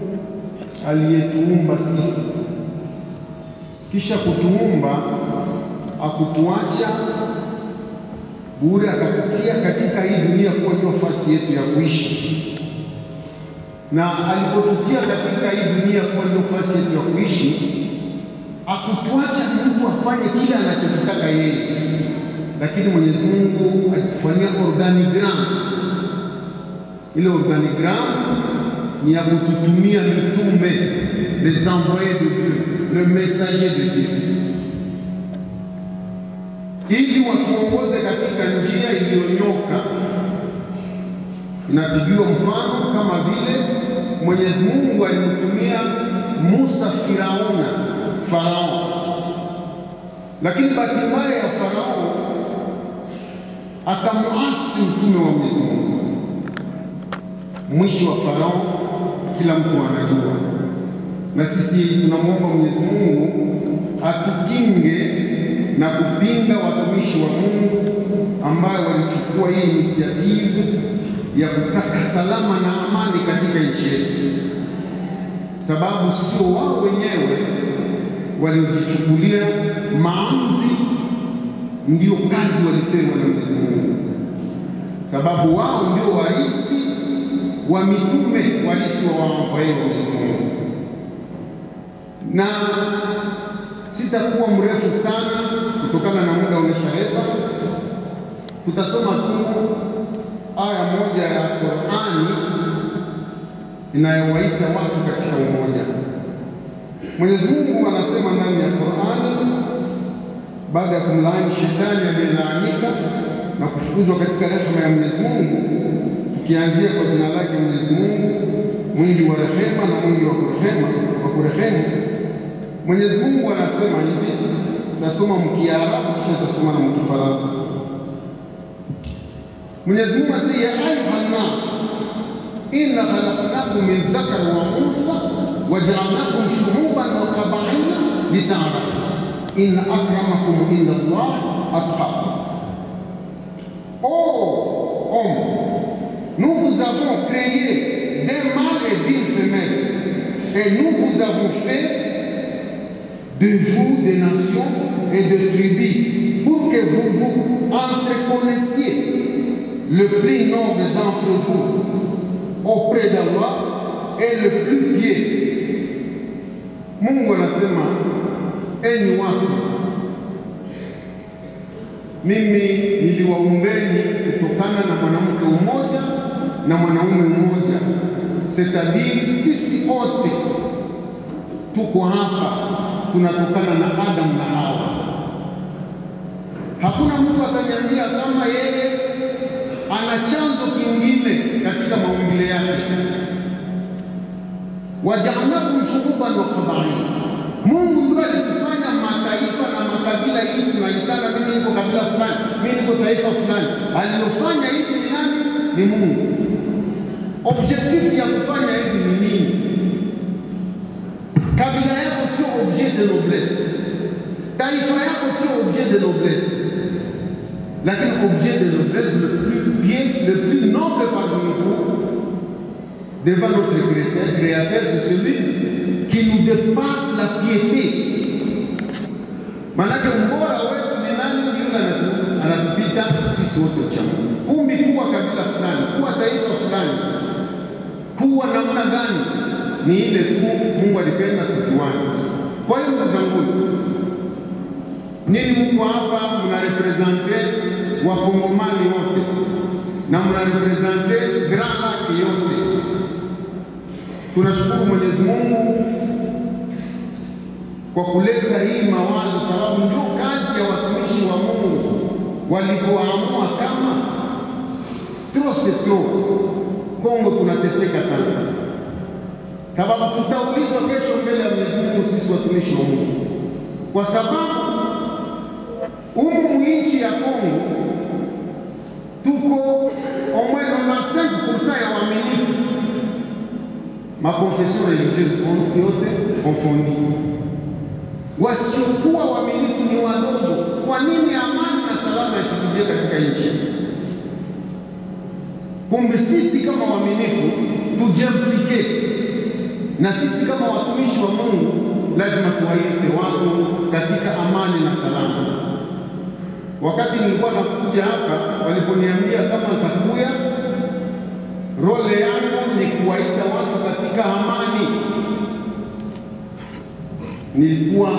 aliyetuumba sisi, kisha kutuumba akutuacha bure, akatutia katika hii dunia kuwa ndio nafasi yetu ya kuishi. Na alipotutia katika hii dunia kuwa ndio nafasi yetu ya kuishi, akutuacha mtu afanye kile anachotaka yeye, lakini Mwenyezi Mungu alitufanyia organigram. Ile organigram ni ya kututumia mitume, les envoyés de Dieu, le messager de Dieu, ili watuongoze katika njia iliyonyoka. Inapigiwa mfano kama vile Mwenyezi Mungu alimtumia Musa Farao, lakini bahati mbaya ya Farao akamuasi mtume wa Mwenyezi Mungu. Mwisho wa Farao kila mtu anajua, na sisi tunamwomba Mwenyezi Mungu atukinge na kupinga watumishi wa Mungu ambao walichukua hii initiative ya kutaka salama na amani katika nchi yetu, sababu sio wao wenyewe waliojichukulia maamuzi, ndio kazi walipewa na Mwenyezi Mungu, sababu wao ndio warisi wa mitume, warisi wa waambaye wa Mwenyezi Mungu. Na sitakuwa mrefu sana kutokana na muda umeshahepa. Tutasoma tu aya moja ya Qur'ani inayowaita watu katika umoja. Mwenyezi Mungu anasema ndani ya Qur'ani, baada ya kumlaani shetani aliyelaanika na kufukuzwa katika rehema ya Mwenyezi Mungu, tukianzia kwa jina lake Mwenyezi Mungu mwingi wa rehema na mwingi wa kurehemu. Mwenyezi Mungu anasema hivi, tutasoma mkiarabu kisha tutasoma na mkifaransa. Mwenyezi Mungu anasema, ya ayuha nas inna khalaqnakum min dhakari wa unsa wa ja'alnakum shu'uban wa qabaila lita'arafu inna akramakum inda Allah atqakum. Oh homme, nous vous avons créé d'un mâle et d'une femelle, et nous vous avons fait de vous des nations et de tribus, pour que vous vous entreconnaissiez, le plus noble d'entre vous auprès d'Allah est le plus pieux. Mungu anasema, enyi watu, mimi niliwaumbeni kutokana na mwanamke mmoja na mwanaume mmoja, c'est-à-dire sisi wote tuko hapa tunatokana na Adam na Hawa. Hakuna mtu ataniambia kama yeye ana chanzo kingine katika maumbile yake. Waja'alnakum shu'uban wa qabaila. Mungu ndiye alitufanya mataifa na makabila, hii tunaitana, mimi niko kabila fulani, mimi niko taifa fulani. Aliyofanya hivi ni nani? Ni Mungu. Objectif ya kufanya hivi ni nini? Kabila yako sio objet de noblesse, taifa yako sio objet de noblesse, lakini objet de noblesse le plus bien, le plus noble parmi vous devant notre Créateur, c'est celui qui nous dépasse la piété. Manake mbora wetu ni nani? Yule anatupita sisi wote cha Mungu. Kuwa kabila fulani, kuwa taifa fulani, kuwa namna gani, ni ile tu Mungu alipenda tujuane. Kwa hiyo ndugu zangu, nini mko hapa mnarepresente wakongomani wote na mnarepresente Grand Lac yote. tunashukuru Mwenyezi Mungu kwa kuleta hii mawazo, sababu ndio kazi ya watumishi wa Mungu walipoamua kama trop c'est trop, Kongo tunateseka sana, sababu tutaulizwa kesho mbele ya Mwenyezi Mungu sisi watumishi wa Mungu, kwa sababu humu nchi ya Kongo tuko au moins 95% ya waaminifu, makonfession religieuse yote confondi. Wasiokuwa waaminifu ni wadogo. Kwa nini amani na salama ishuhudie katika nchi? Kumbe sisi kama waaminifu tujimplike, na sisi kama watumishi wa Mungu lazima tuwaite watu katika amani na salama. Wakati nilikuwa nakuja hapa, waliponiambia kama nitakuja, role yangu ni kuwaita watu katika amani. Nilikuwa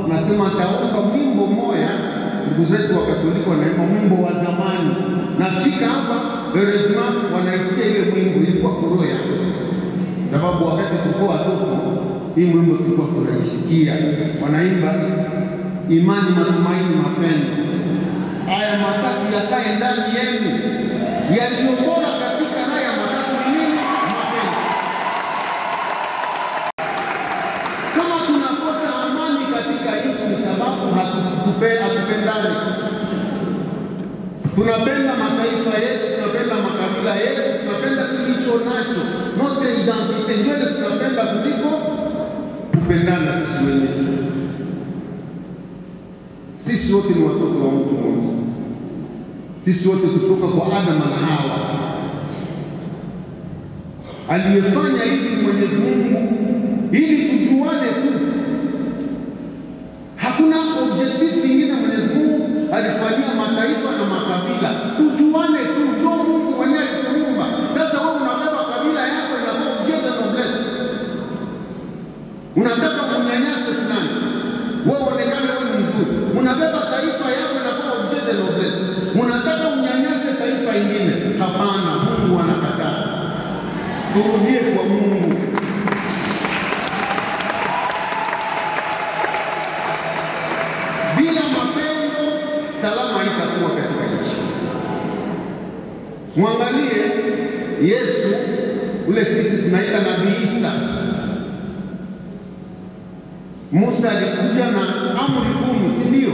nasema taomba mwimbo moya, ndugu zetu wa Katoliki wanaimba mwimbo wa zamani. Nafika hapa, heureusement wanaitia ile mwimbo, ilikuwa kuroya. Sababu wakati tulikuwa watoto, hii mwimbo tulikuwa tunaisikia. Wanaimba imani, matumaini, mapendo. Haya matatu yakae ndani yenu. Yaliyo bora katika haya matatu ni nini? Mapendo. Kama tunakosa amani katika nchi ni sababu hatupendani. Tunapenda mataifa yetu, tunapenda makabila yetu, tunapenda kilicho nacho, notre identite ndio tunapenda kuliko kupendana sisi wenyewe. Sisi wote ni watoto wa mtu mmoja. Sisi wote tutoka kwa Adam na Hawa. Aliyefanya hivi Mwenyezi Mungu ili tujuane tu. Hakuna objective nyingine Mwenyezi Mungu alifanyia mataifa na makabila. Tujuane tu, ndio Mungu mwenyewe alituumba. Sasa wewe unabeba kabila yako inakuwa objet de noblesse. Unataka kunyanyasa fulani, wewe onekane wewe ni mzuri. Unabeba taifa yako inakuwa objet de noblesse. Unataka unyanyase taifa ingine. Hapana, Mungu anakataa. Turudie kwa Mungu. Bila mapendo, salama haitakuwa katika nchi. Mwangalie Yesu, ule sisi tunaita Nabii Isa. Musa alikuja na amri 10, si ndio?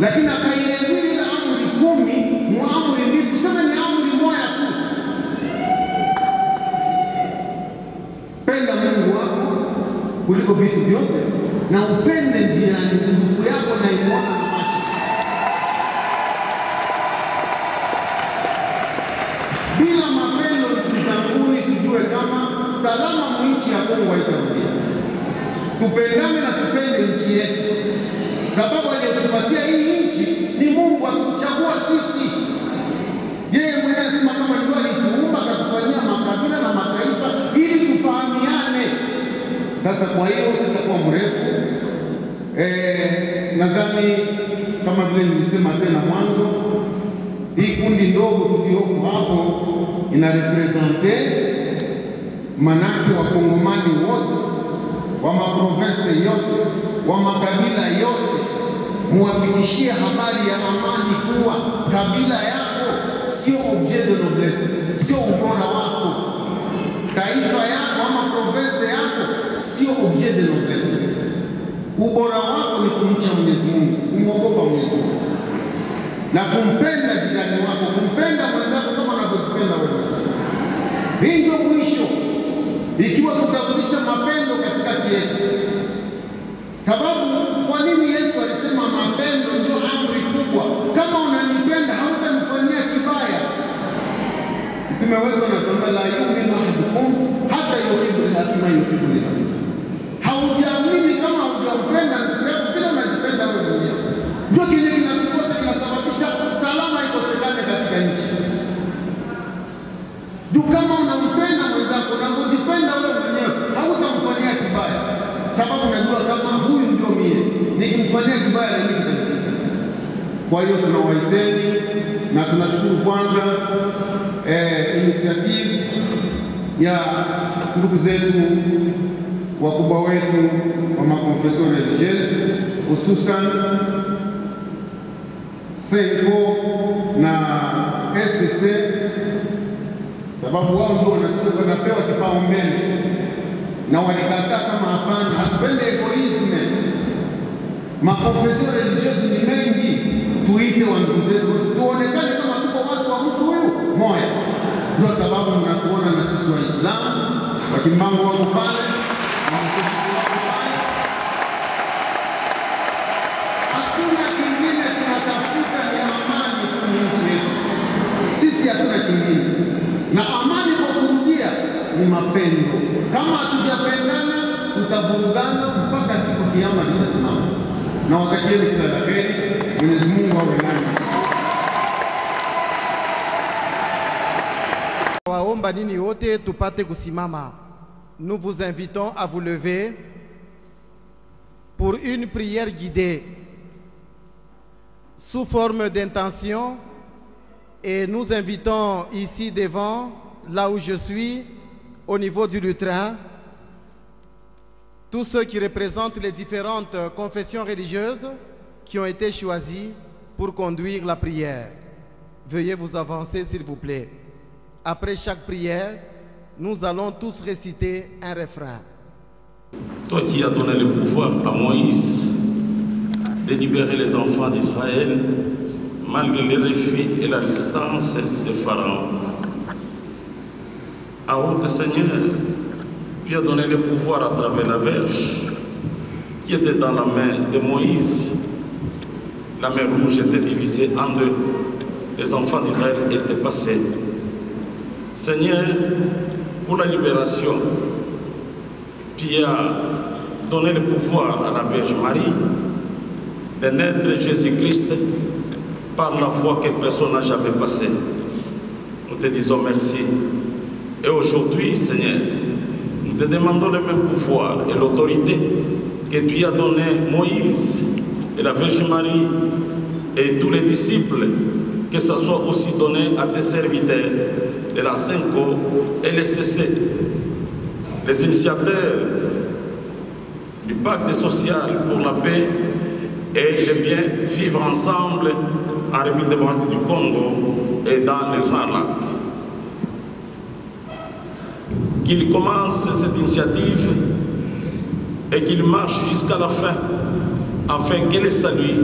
Lakini akailetea ile amri 10, muamri ni tuseme ni amri moja tu. Penda Mungu wako kuliko vitu vyote, na upende jirani ndugu yako na imwona na macho. Bila mapendo, ndugu zangu, tujue kama salama nchi ya Kongo haitarudia. Tupendane na tupende nchi yetu, sababu aliyetupatia hii nchi ni Mungu, atuchagua sisi. Yeye mwenyewe anasema kama ndio alituumba akatufanyia makabila na mataifa ili tufahamiane. Sasa kwa hiyo sitakuwa mrefu. Nadhani kama vile nilisema tena mwanzo, hii kundi ndogo tulioko hapo inarepresente manake wakongomani wote wa maprovince yote, wa makabila yote. Muwafikishie habari ya amani kuwa kabila yako sio objet de noblesse, sio ubora wako. Taifa yako ama province yako sio objet de noblesse. Ubora wako ni kumcha Mwenyezi Mungu, kumwogopa Mwenyezi Mungu na kumpenda jirani wako, kumpenda mwenzako kama unavyojipenda wewe. Hii ndio mwisho, ikiwa tutarudisha mapendo katikati yetu. Sababu kwa nini Yesu alisema mapendo ndio amri kubwa? Kama unanipenda hautanifanyia kibaya. Mtume wetu anatuambia la yu'minu ahadukum hata yuhibbu li yuhibbu li nafsihi. Haujaamini kama haujampenda ndugu yako bila unajipenda wewe mwenyewe. Ndio kile kinatukosa, kinasababisha salama ikosekane katika nchi. Ndio kama unampenda mwenzako na kujipenda wewe mwenyewe, hautamfanyia kibaya. Sababu unajua kama huyu ndio mie, nikimfanyia kibaya na mimi kitanifika. Kwa hiyo tunawaiteni na tunashukuru kwanza initiative ya ndugu zetu wakubwa wetu wa makonfesio religieuse, hususan Senko na SCC, sababu wao ndio wanapewa kipaumbele na walikataa kama hapana, hatupende egoisme. Makonfesio religieuse ni mengi, tuite wa ndugu zetu, tuonekane kama tuko watu wa mtu huyu moja. Ndio sababu mnatuona na sisi Waislamu wakimbango wako pale, wako pale. Hakuna kingine tunatafuta, ni amani kwa nchi yetu. Sisi hatuna kingine, na amani kwa kurudia ni mapendo. Kama hatujapendana tutavurugana mpaka siku kiyama kitasimama. Na watakieni kila la heri. Mwenyezi Mungu awe nanyi. Waomba nini wote tupate kusimama. Nous vous invitons à vous lever pour une prière guidée sous forme d'intention, et nous invitons ici devant, là où je suis, au niveau du lutrin, tous ceux qui représentent les différentes confessions religieuses qui ont été choisis pour conduire la prière. Veuillez vous avancer s'il vous plaît. Après chaque prière, nous allons tous réciter un refrain. Toi qui as donné le pouvoir à Moïse de libérer les enfants d'Israël malgré les refus et la résistance de Pharaon. À haute Seigneur, tu as donné le pouvoir à travers la verge qui était dans la main de Moïse. La mer Rouge était divisée en deux. Les enfants d'Israël étaient passés. Seigneur, pour la libération, tu as donné le pouvoir à la Vierge Marie de naître Jésus-Christ par la foi que personne n'a jamais passée. Nous te disons merci. Et aujourd'hui, Seigneur, nous te demandons le même pouvoir et l'autorité que tu as donné Moïse et la Vierge Marie et tous les disciples, que ça soit aussi donné à tes serviteurs de la Senko et les CC, les initiateurs du pacte social pour la paix et le bien vivre ensemble en République démocratique du Congo et dans le Grand Lac. Qu'il commence cette initiative et qu'il marche jusqu'à la fin, afin que le salut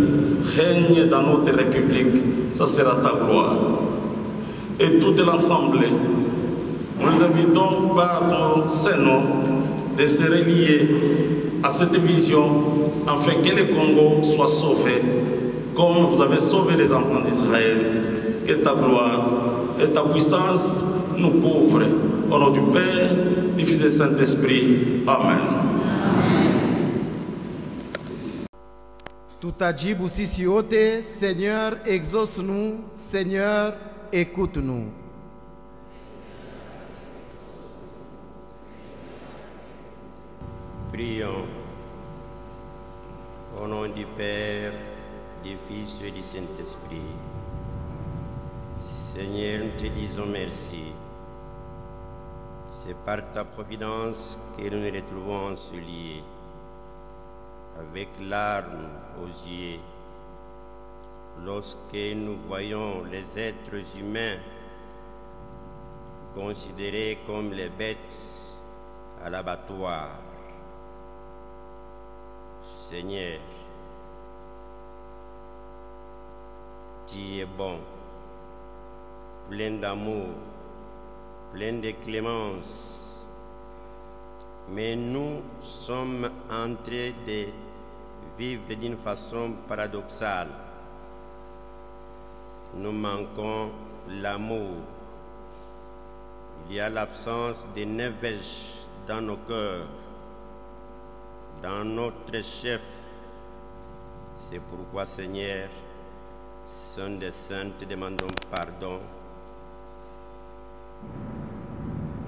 règne dans notre République. Ça sera ta gloire. Et tout l'ensemble, nous les invitons par ton Saint-Nom de se relier à cette vision, afin que le Congo soit sauvé, comme vous avez sauvé les enfants d'Israël. Que ta gloire et ta puissance nous couvrent. Au nom du Père, du Fils et du Saint-Esprit. Amen. Tutajibu sisi yote, Seigneur, exauce-nous, Seigneur, écoute-nous. Prions. Au nom du Père, du Fils et du Saint-Esprit. Seigneur, nous te disons merci. C'est par ta providence que nous nous retrouvons liés, avec larmes aux yeux, lorsque nous voyons les êtres humains considérés comme les bêtes à l'abattoir. Seigneur, tu es bon, plein d'amour, plein de clémence, mais nous sommes en train de vivre d'une façon paradoxale. Nous manquons l'amour. Il y a l'absence de neige dans nos cœurs, dans notre chef. C'est pourquoi, Seigneur, Saint des Saints, te demandons pardon.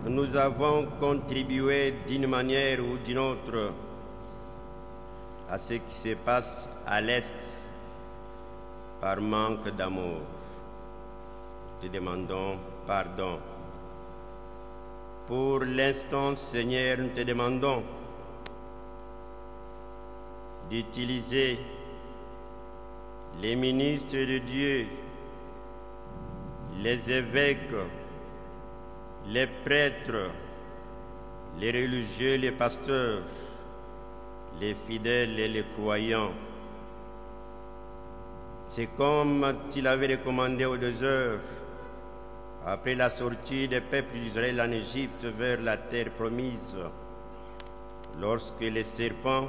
Nous avons contribué d'une manière ou d'une autre à ce qui se passe à l'Est par manque d'amour. Te demandons pardon. Pour l'instant, Seigneur, nous te demandons d'utiliser les ministres de Dieu, les évêques, les prêtres, les religieux, les pasteurs, les fidèles et les croyants. C'est comme il avait recommandé aux 2 heures, après la sortie des peuples d'Israël en Égypte vers la terre promise, lorsque les serpents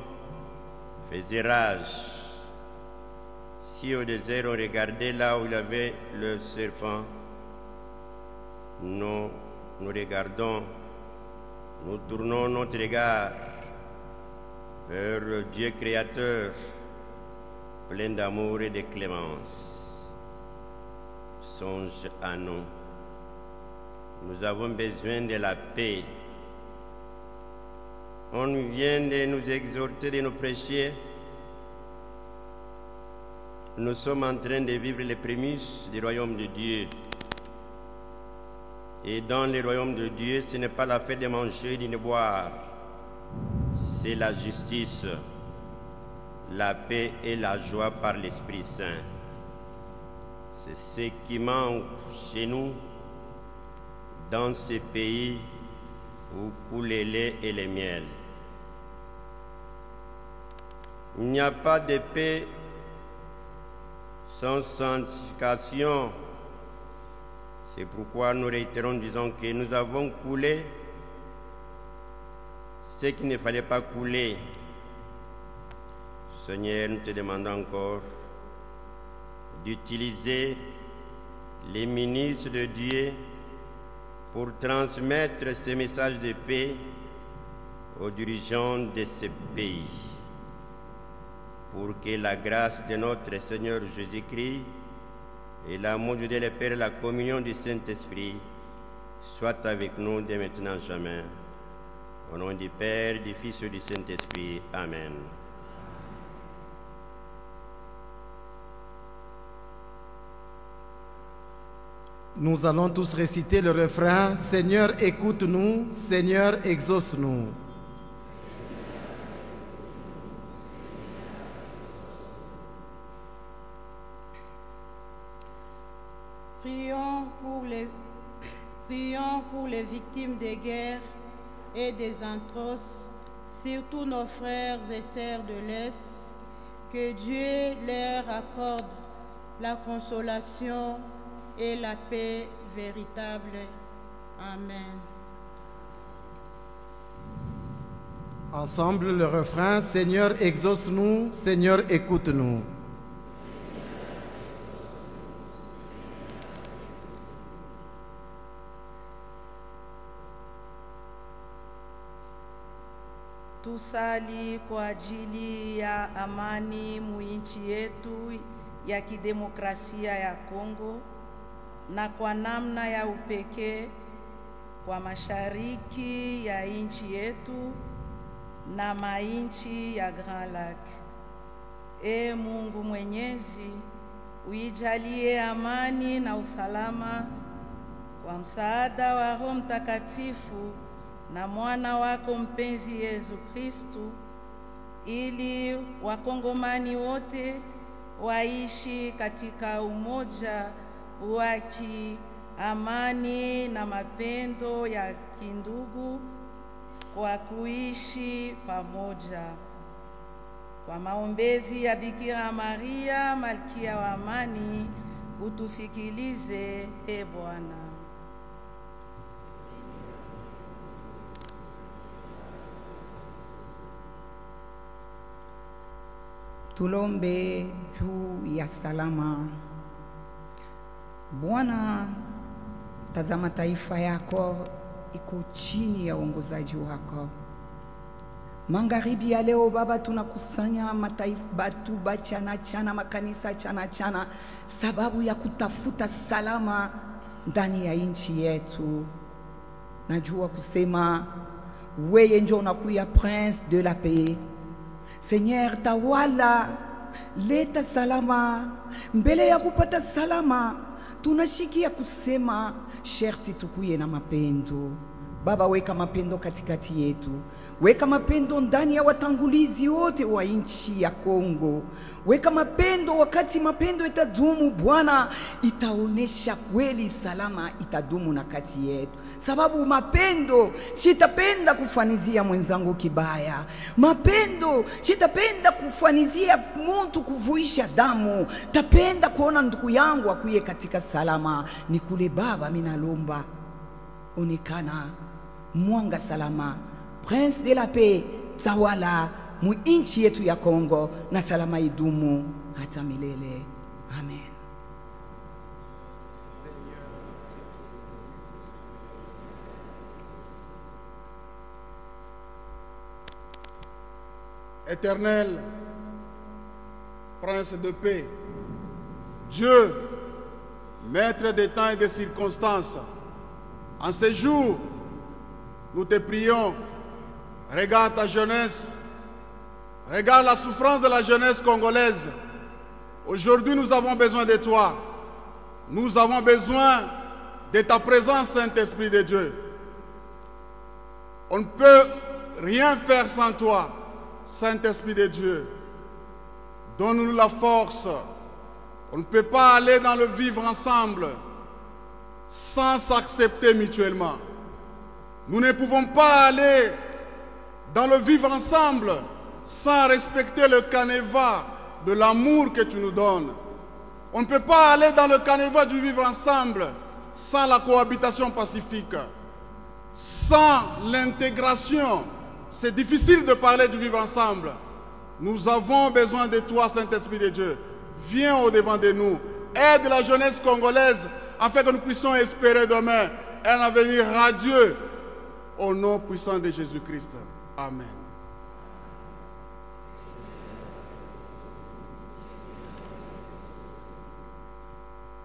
faisaient rage. Si au désert on regardait là où il y avait le serpent, nous regardons, nous tournons notre regard vers le Dieu créateur, plein d'amour et de clémence. Songe à nous. Nous avons besoin de la paix. On vient de nous exhorter, de nous prêcher. Nous sommes en train de vivre les prémices du royaume de Dieu. Et dans le royaume de Dieu, ce n'est pas la fête de manger ni de boire. C'est la justice, la paix et la joie par l'Esprit Saint. C'est ce qui manque chez nous, dans ces pays où coule le lait et le miel. Il n'y a pas de paix sans sanctification. C'est pourquoi nous réitérons, disons que nous avons coulé ce qu'il ne fallait pas couler. Seigneur, nous te demandons encore d'utiliser les ministres de Dieu pour transmettre ce message de paix aux dirigeants de ce pays, pour que la grâce de notre Seigneur Jésus-Christ et l'amour de Dieu le Père et la communion du Saint-Esprit soient avec nous dès maintenant jamais. Au nom du Père, du Fils et du Saint-Esprit. Amen. Nous allons tous réciter le refrain « Seigneur, écoute-nous, Seigneur, exauce-nous ». Prions pour les victimes des guerres et des atroces, surtout nos frères et sœurs de l'Est, que Dieu leur accorde la consolation et la paix véritable. Amen. Ensemble, le refrain « Seigneur, exauce-nous, Seigneur, écoute-nous ». Tusali kwa ajili ya amani muinchi yetu ya kidemokrasia ya Kongo na kwa namna ya upekee kwa mashariki ya nchi yetu na mainchi ya Grand Lac. Ee Mungu Mwenyezi, uijalie amani na usalama kwa msaada wa Roho Mtakatifu na mwana wako mpenzi Yesu Kristu, ili wakongomani wote waishi katika umoja wa amani na mapendo ya kindugu kwa kuishi pamoja. Kwa maombezi ya Bikira Maria, Malkia wa amani, utusikilize, e Bwana. Tulombe juu ya salama. Bwana, tazama taifa yako iko chini ya uongozaji wako. Magharibi ya leo Baba, tunakusanya mataifa batu bachana makanisa chana sababu ya kutafuta salama ndani ya nchi yetu. Najua kusema wewe ndio unakuya Prince de la Paix. Seigneur, tawala, leta salama. Mbele ya kupata salama, tunashikia kusema sherti tukuye na mapendo. Baba, weka mapendo katikati yetu, weka mapendo ndani ya watangulizi wote wa nchi ya Kongo. Weka mapendo, wakati mapendo itadumu Bwana, itaonesha kweli salama itadumu na kati yetu. Sababu mapendo, sitapenda kufanizia mwenzangu kibaya. Mapendo, sitapenda kufanizia mtu kuvuisha damu. Tapenda kuona ndugu yangu akuye katika salama. Ni kule Baba minalomba, onekana mwanga salama, Prince de la Paix, tawala mu inchi yetu ya Kongo, na salama idumu hata milele. Amen. Éternel, Prince de paix, Dieu, Maître des temps et des circonstances, en ces jours, nous te prions, regarde ta jeunesse, regarde la souffrance de la jeunesse congolaise. Aujourd'hui, nous avons besoin de toi. Nous avons besoin de ta présence, Saint-Esprit de Dieu. On ne peut rien faire sans toi, Saint-Esprit de Dieu. Donne-nous la force. On ne peut pas aller dans le vivre ensemble sans s'accepter mutuellement. Nous ne pouvons pas aller dans le vivre ensemble sans respecter le canevas de l'amour que tu nous donnes. On ne peut pas aller dans le canevas du vivre ensemble sans la cohabitation pacifique, sans l'intégration. C'est difficile de parler du vivre ensemble. Nous avons besoin de toi, Saint-Esprit de Dieu. Viens au-devant de nous. Aide la jeunesse congolaise afin que nous puissions espérer demain un avenir radieux. Au nom puissant de Jésus-Christ. Amen.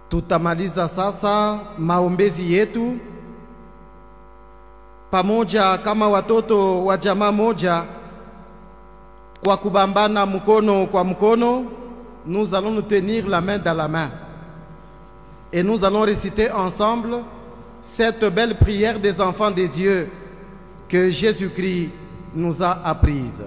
Tutamaliza sasa maombezi yetu pamoja kama watoto wa jamaa moja kwa kubambana mkono kwa mkono. Nous allons nous tenir la main dans la main et nous allons réciter ensemble cette belle prière des enfants de Dieu que Jésus-Christ nous a apprise.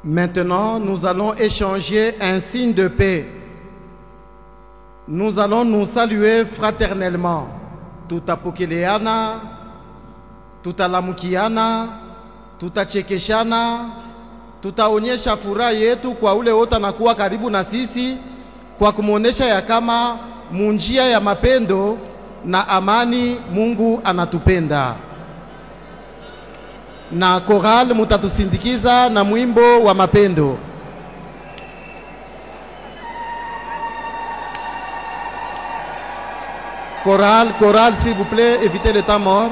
Maintenant, nous allons échanger un signe de paix. Nous allons nous saluer fraternellement. Tutapokeleana, tutalamukiana, tutachekeshana, tutaonyesha furaha yetu kwa ule wote anakuwa karibu na sisi kwa kumuonesha ya kama munjia ya mapendo na amani Mungu anatupenda. Na koral mutatusindikiza na mwimbo wa mapendo. Chorale, s'il vous plaît, évitez le temps mort.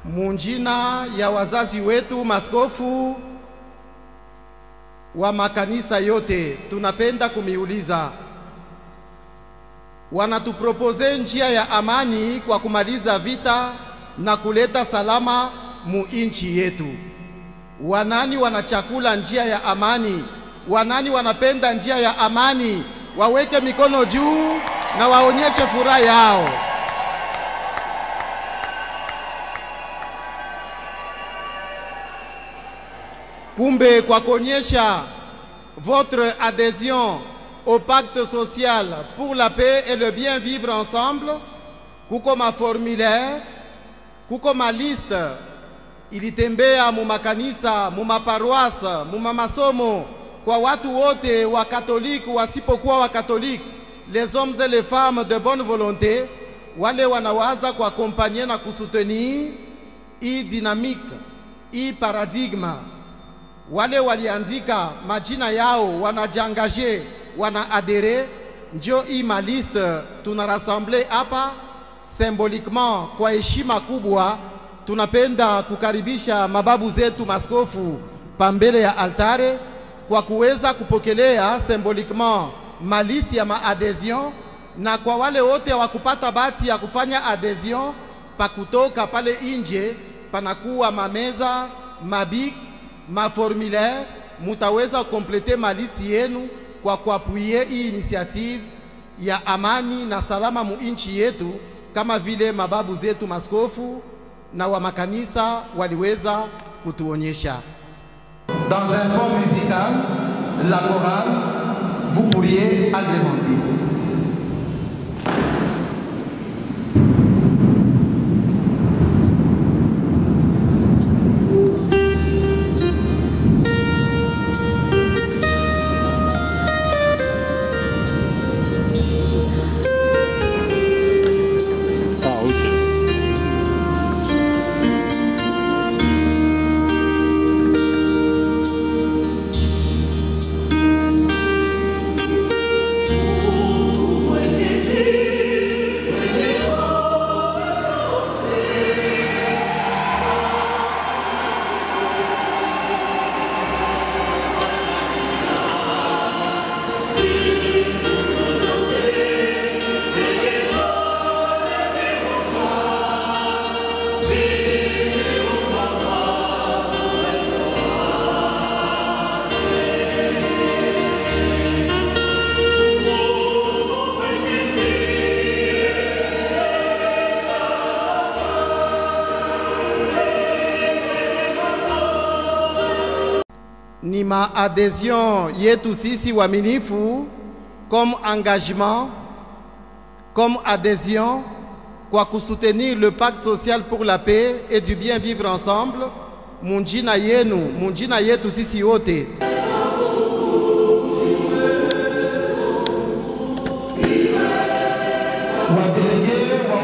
Munjina ya wazazi wetu maskofu wa makanisa yote, tunapenda kumiuliza, wanatupropose njia ya amani kwa kumaliza vita na kuleta salama mu inchi yetu. Wanani wanachakula njia ya amani? Wanani wanapenda njia ya amani? Waweke mikono juu na waonyeshe furaha yao. Kumbe kwa kuonyesha votre adhésion au pacte social pour la paix et le bien vivre ensemble, kuko ma formulaire, kuko ma liste ilitembea mu makanisa, mu maparoisse, mu masomo kwa watu wote wa Katoliki wasipokuwa wa Katoliki, les hommes et les femmes de bonne volonté, wale wanawaza kwa accompagner na kusoutenir hii dynamique, hii paradigma. Wale waliandika majina yao, wanajiangaje, wanaadere, ndio hii maliste tunarassemble hapa symboliquement. Kwa heshima kubwa tunapenda kukaribisha mababu zetu maskofu pambele ya altare kwa kuweza kupokelea symboliquement malisi ya maadhesion, na kwa wale wote wakupata bahati ya kufanya adhesion pakutoka pale inje, panakuwa mameza, mabik, maformulaire, mutaweza komplete malisi yenu kwa kuapuye hii initiative ya amani na salama mu inchi yetu, kama vile mababu zetu maskofu na wa makanisa waliweza kutuonyesha. Dans un fond musical, la chorale, vous pourriez agrémenter. Ni ma adhésion yetu sisi waaminifu comme engagement, comme adhésion kwa kusoutenir le pacte social pour la paix et du bien vivre ensemble, munjina yenu, munjina yetu sisi wote. Wadelege wa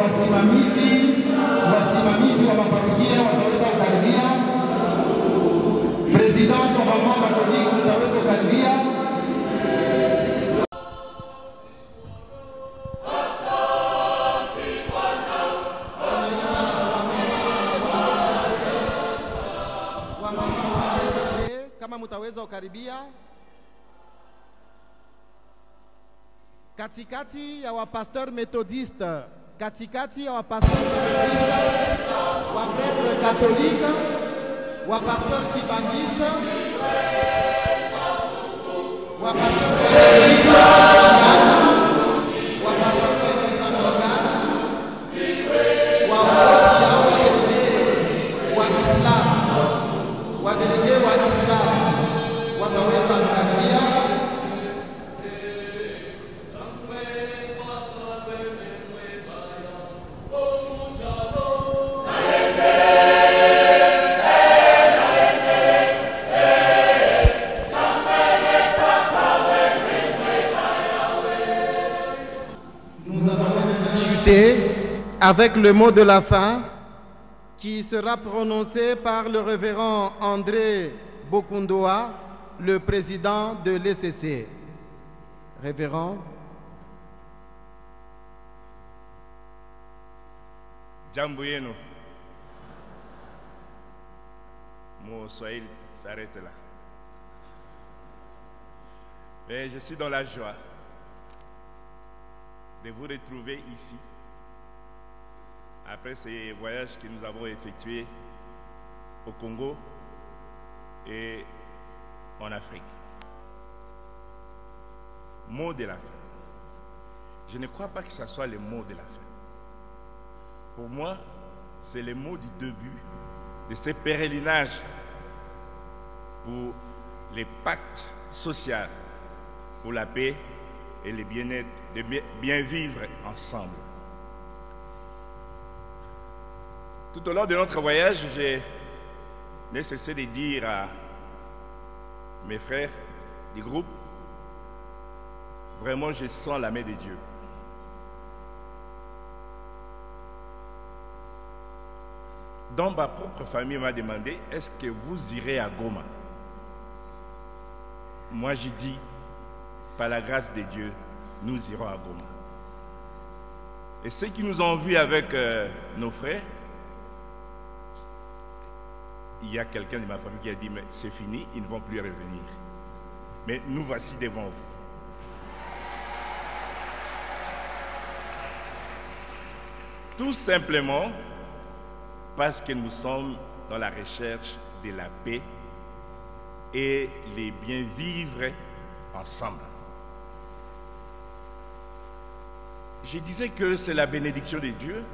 wasimamizi wa maparokia wataweza kukaribia. President wa mama Katoliki utaweza kukaribia. wanakaribia. Katikati ya wapasteur methodiste, katikati ya wapasteur methodiste, wapredre katolika, wapasteur kibangiste, wapasteur katolika, wapasteur katolika, wadelege wa Islam wataweza kukaribia. Nous allons discuter avec le mot de la fin qui sera prononcé par le révérend André Bokundoa, le président de l'ECC. Révérend. Jambo yenu. Mon Swahili s'arrête là. Mais je suis dans la joie de vous retrouver ici après ces voyages que nous avons effectués au Congo et en Afrique. Mot de la fin. Je ne crois pas que ce soit le mot de la fin. Pour moi, c'est le mot du début de ce pèlerinage pour les pactes sociaux, pour la paix et le bien-être, de bien vivre ensemble. Tout au long de notre voyage, j'ai cessé de dire à mes frères du groupe, vraiment je sens la main de Dieu. Dans ma propre famille m'a demandé, est-ce que vous irez à Goma? Moi j'ai dit, par la grâce de Dieu, nous irons à Goma. Et ceux qui nous ont vus avec nos frères, il y a quelqu'un de ma famille qui a dit, mais c'est fini, ils ne vont plus revenir. Mais nous voici devant vous. Tout simplement parce que nous sommes dans la recherche de la paix et les bien vivre ensemble. Je disais que c'est la bénédiction de Dieu,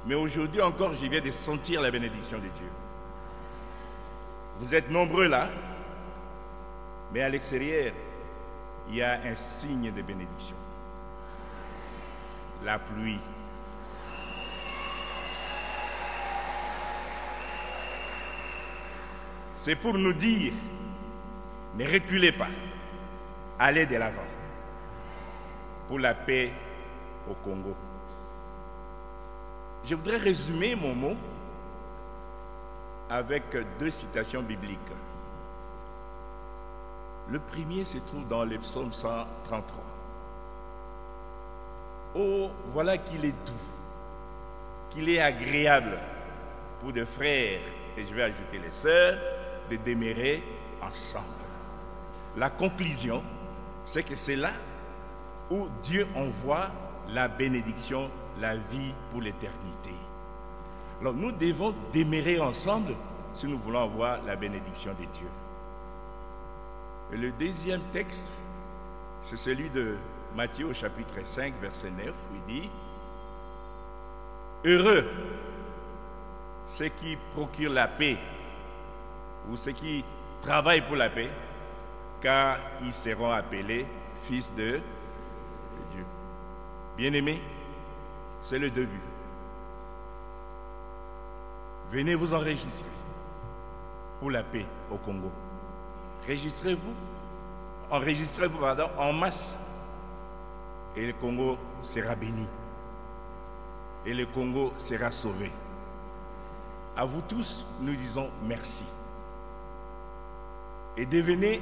mais aujourd'hui encore, je viens de sentir la bénédiction de Dieu. Vous êtes nombreux là, mais à l'extérieur, il y a un signe de bénédiction. La pluie. C'est pour nous dire, ne reculez pas, allez de l'avant pour la paix au Congo. Je voudrais résumer mon mot avec deux citations bibliques. Le premier se trouve dans le psaume 133. Oh, voilà qu'il est doux, qu'il est agréable pour des frères, et je vais ajouter les sœurs, de demeurer ensemble. La conclusion, c'est que c'est là où Dieu envoie la bénédiction, la vie pour l'éternité. Alors nous devons demeurer ensemble si nous voulons avoir la bénédiction de Dieu. Et le deuxième texte, c'est celui de Matthieu au chapitre 5, verset 9, où il dit « Heureux ceux qui procurent la paix ou ceux qui travaillent pour la paix, car ils seront appelés fils de Dieu. » Bien-aimés, c'est le début. Venez vous enregistrer pour la paix au Congo. Enregistrez-vous en masse, et le Congo sera béni. Et le Congo sera sauvé. À vous tous, nous disons merci. Et devenez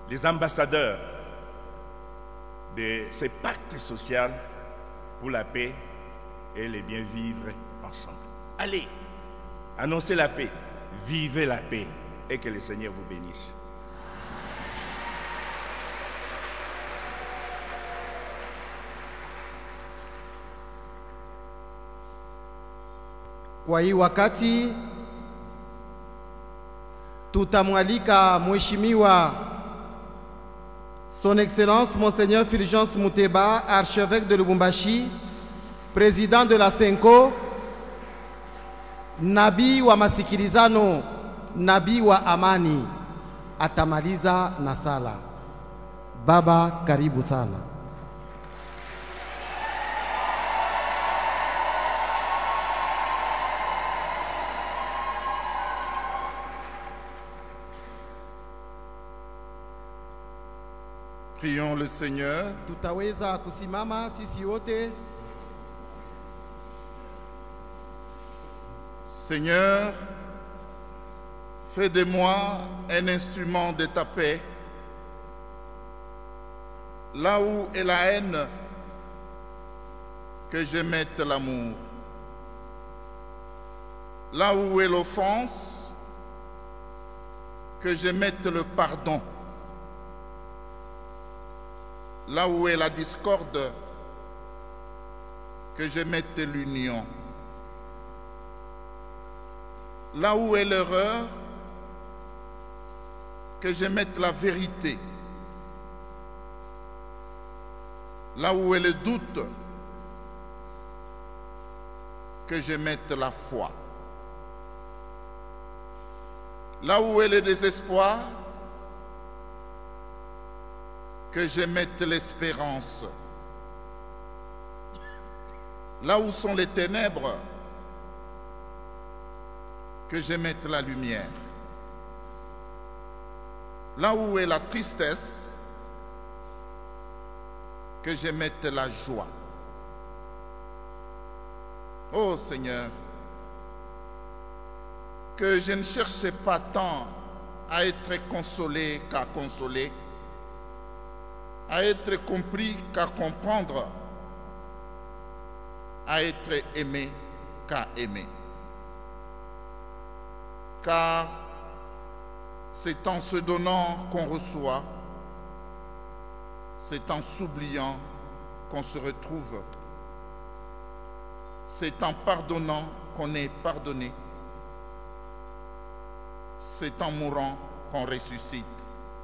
les ambassadeurs de ces pactes sociaux pour la paix et le bien vivre ensemble. Allez, annoncez la paix, vivez la paix et que le Seigneur vous bénisse. Kwa hii wakati tutamwalika Mheshimiwa Son Excellence Monseigneur Fulgence Muteba, archevêque de Lubumbashi, président de la Senko, nabii wa masikilizano, nabii wa amani, atamaliza na sala. Baba, karibu sana. Prions le Seigneur. Tutaweza kusimama sisi wote. Seigneur, fais de moi un instrument de ta paix. Là où est la haine, que je mette l'amour. Là où est l'offense, que je mette le pardon. Là où est la discorde, que je mette l'union. Là où est l'erreur, que je mette la vérité. Là où est le doute, que je mette la foi. Là où est le désespoir, que je mette l'espérance. Là où sont les ténèbres, que je mette la lumière. Là où est la tristesse, que je mette la joie. Oh Seigneur, que je ne cherche pas tant à être consolé qu'à consoler, à être compris qu'à comprendre, à être aimé qu'à aimer. Car c'est en se donnant qu'on reçoit, c'est en s'oubliant qu'on se retrouve, c'est en pardonnant qu'on est pardonné, c'est en mourant qu'on ressuscite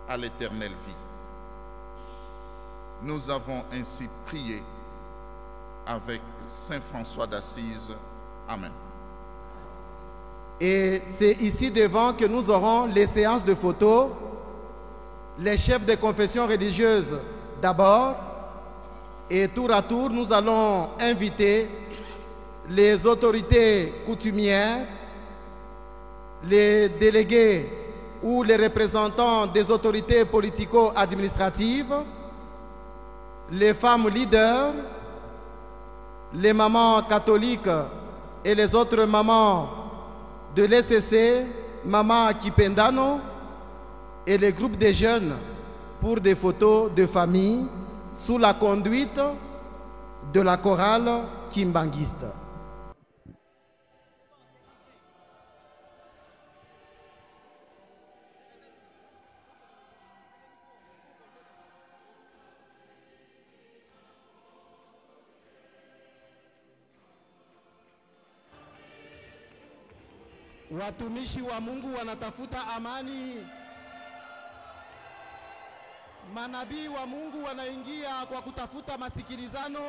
à l'éternelle vie. Nous avons ainsi prié avec Saint François d'Assise. Amen. Et c'est ici devant que nous aurons les séances de photos, les chefs de confession religieuse d'abord, et tour à tour, nous allons inviter les autorités coutumières, les délégués ou les représentants des autorités politico-administratives, les femmes leaders, les mamans catholiques et les autres mamans de l'ECC, Maman Kipendano, et les groupes de jeunes pour des photos de famille sous la conduite de la chorale Kimbanguiste. Watumishi wa Mungu wanatafuta amani. Manabii wa Mungu wanaingia kwa kutafuta masikilizano.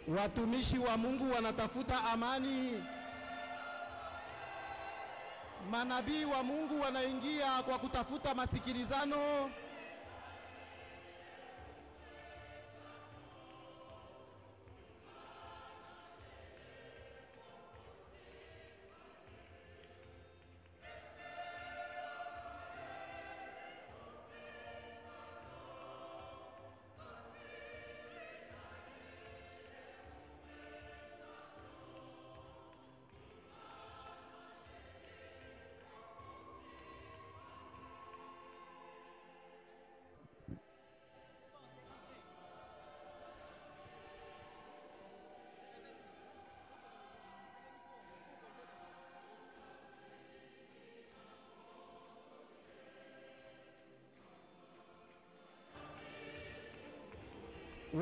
Watumishi wa Mungu wanatafuta amani. Manabii wa Mungu wanaingia kwa kutafuta masikilizano.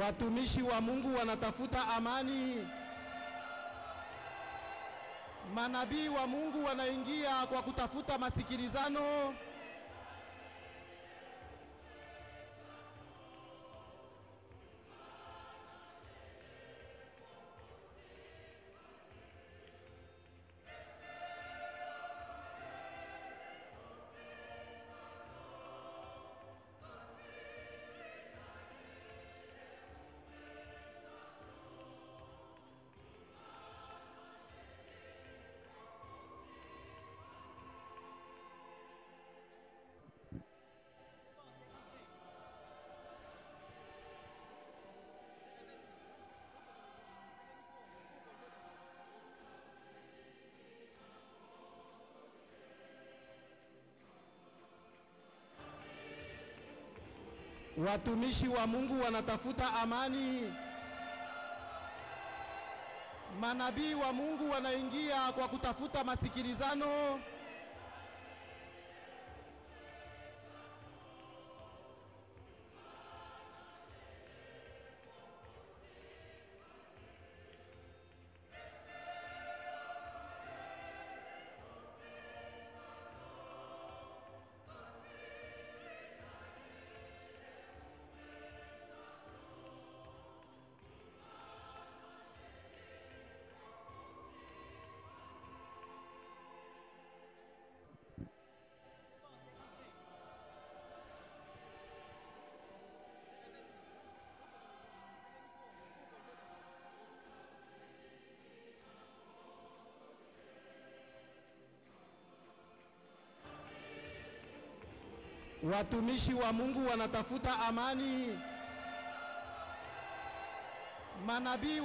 Watumishi wa Mungu wanatafuta amani. Manabii wa Mungu wanaingia kwa kutafuta masikilizano. Watumishi wa Mungu wanatafuta amani. Manabii wa Mungu wanaingia kwa kutafuta masikilizano. Watumishi wa Mungu wanatafuta amani. Manabii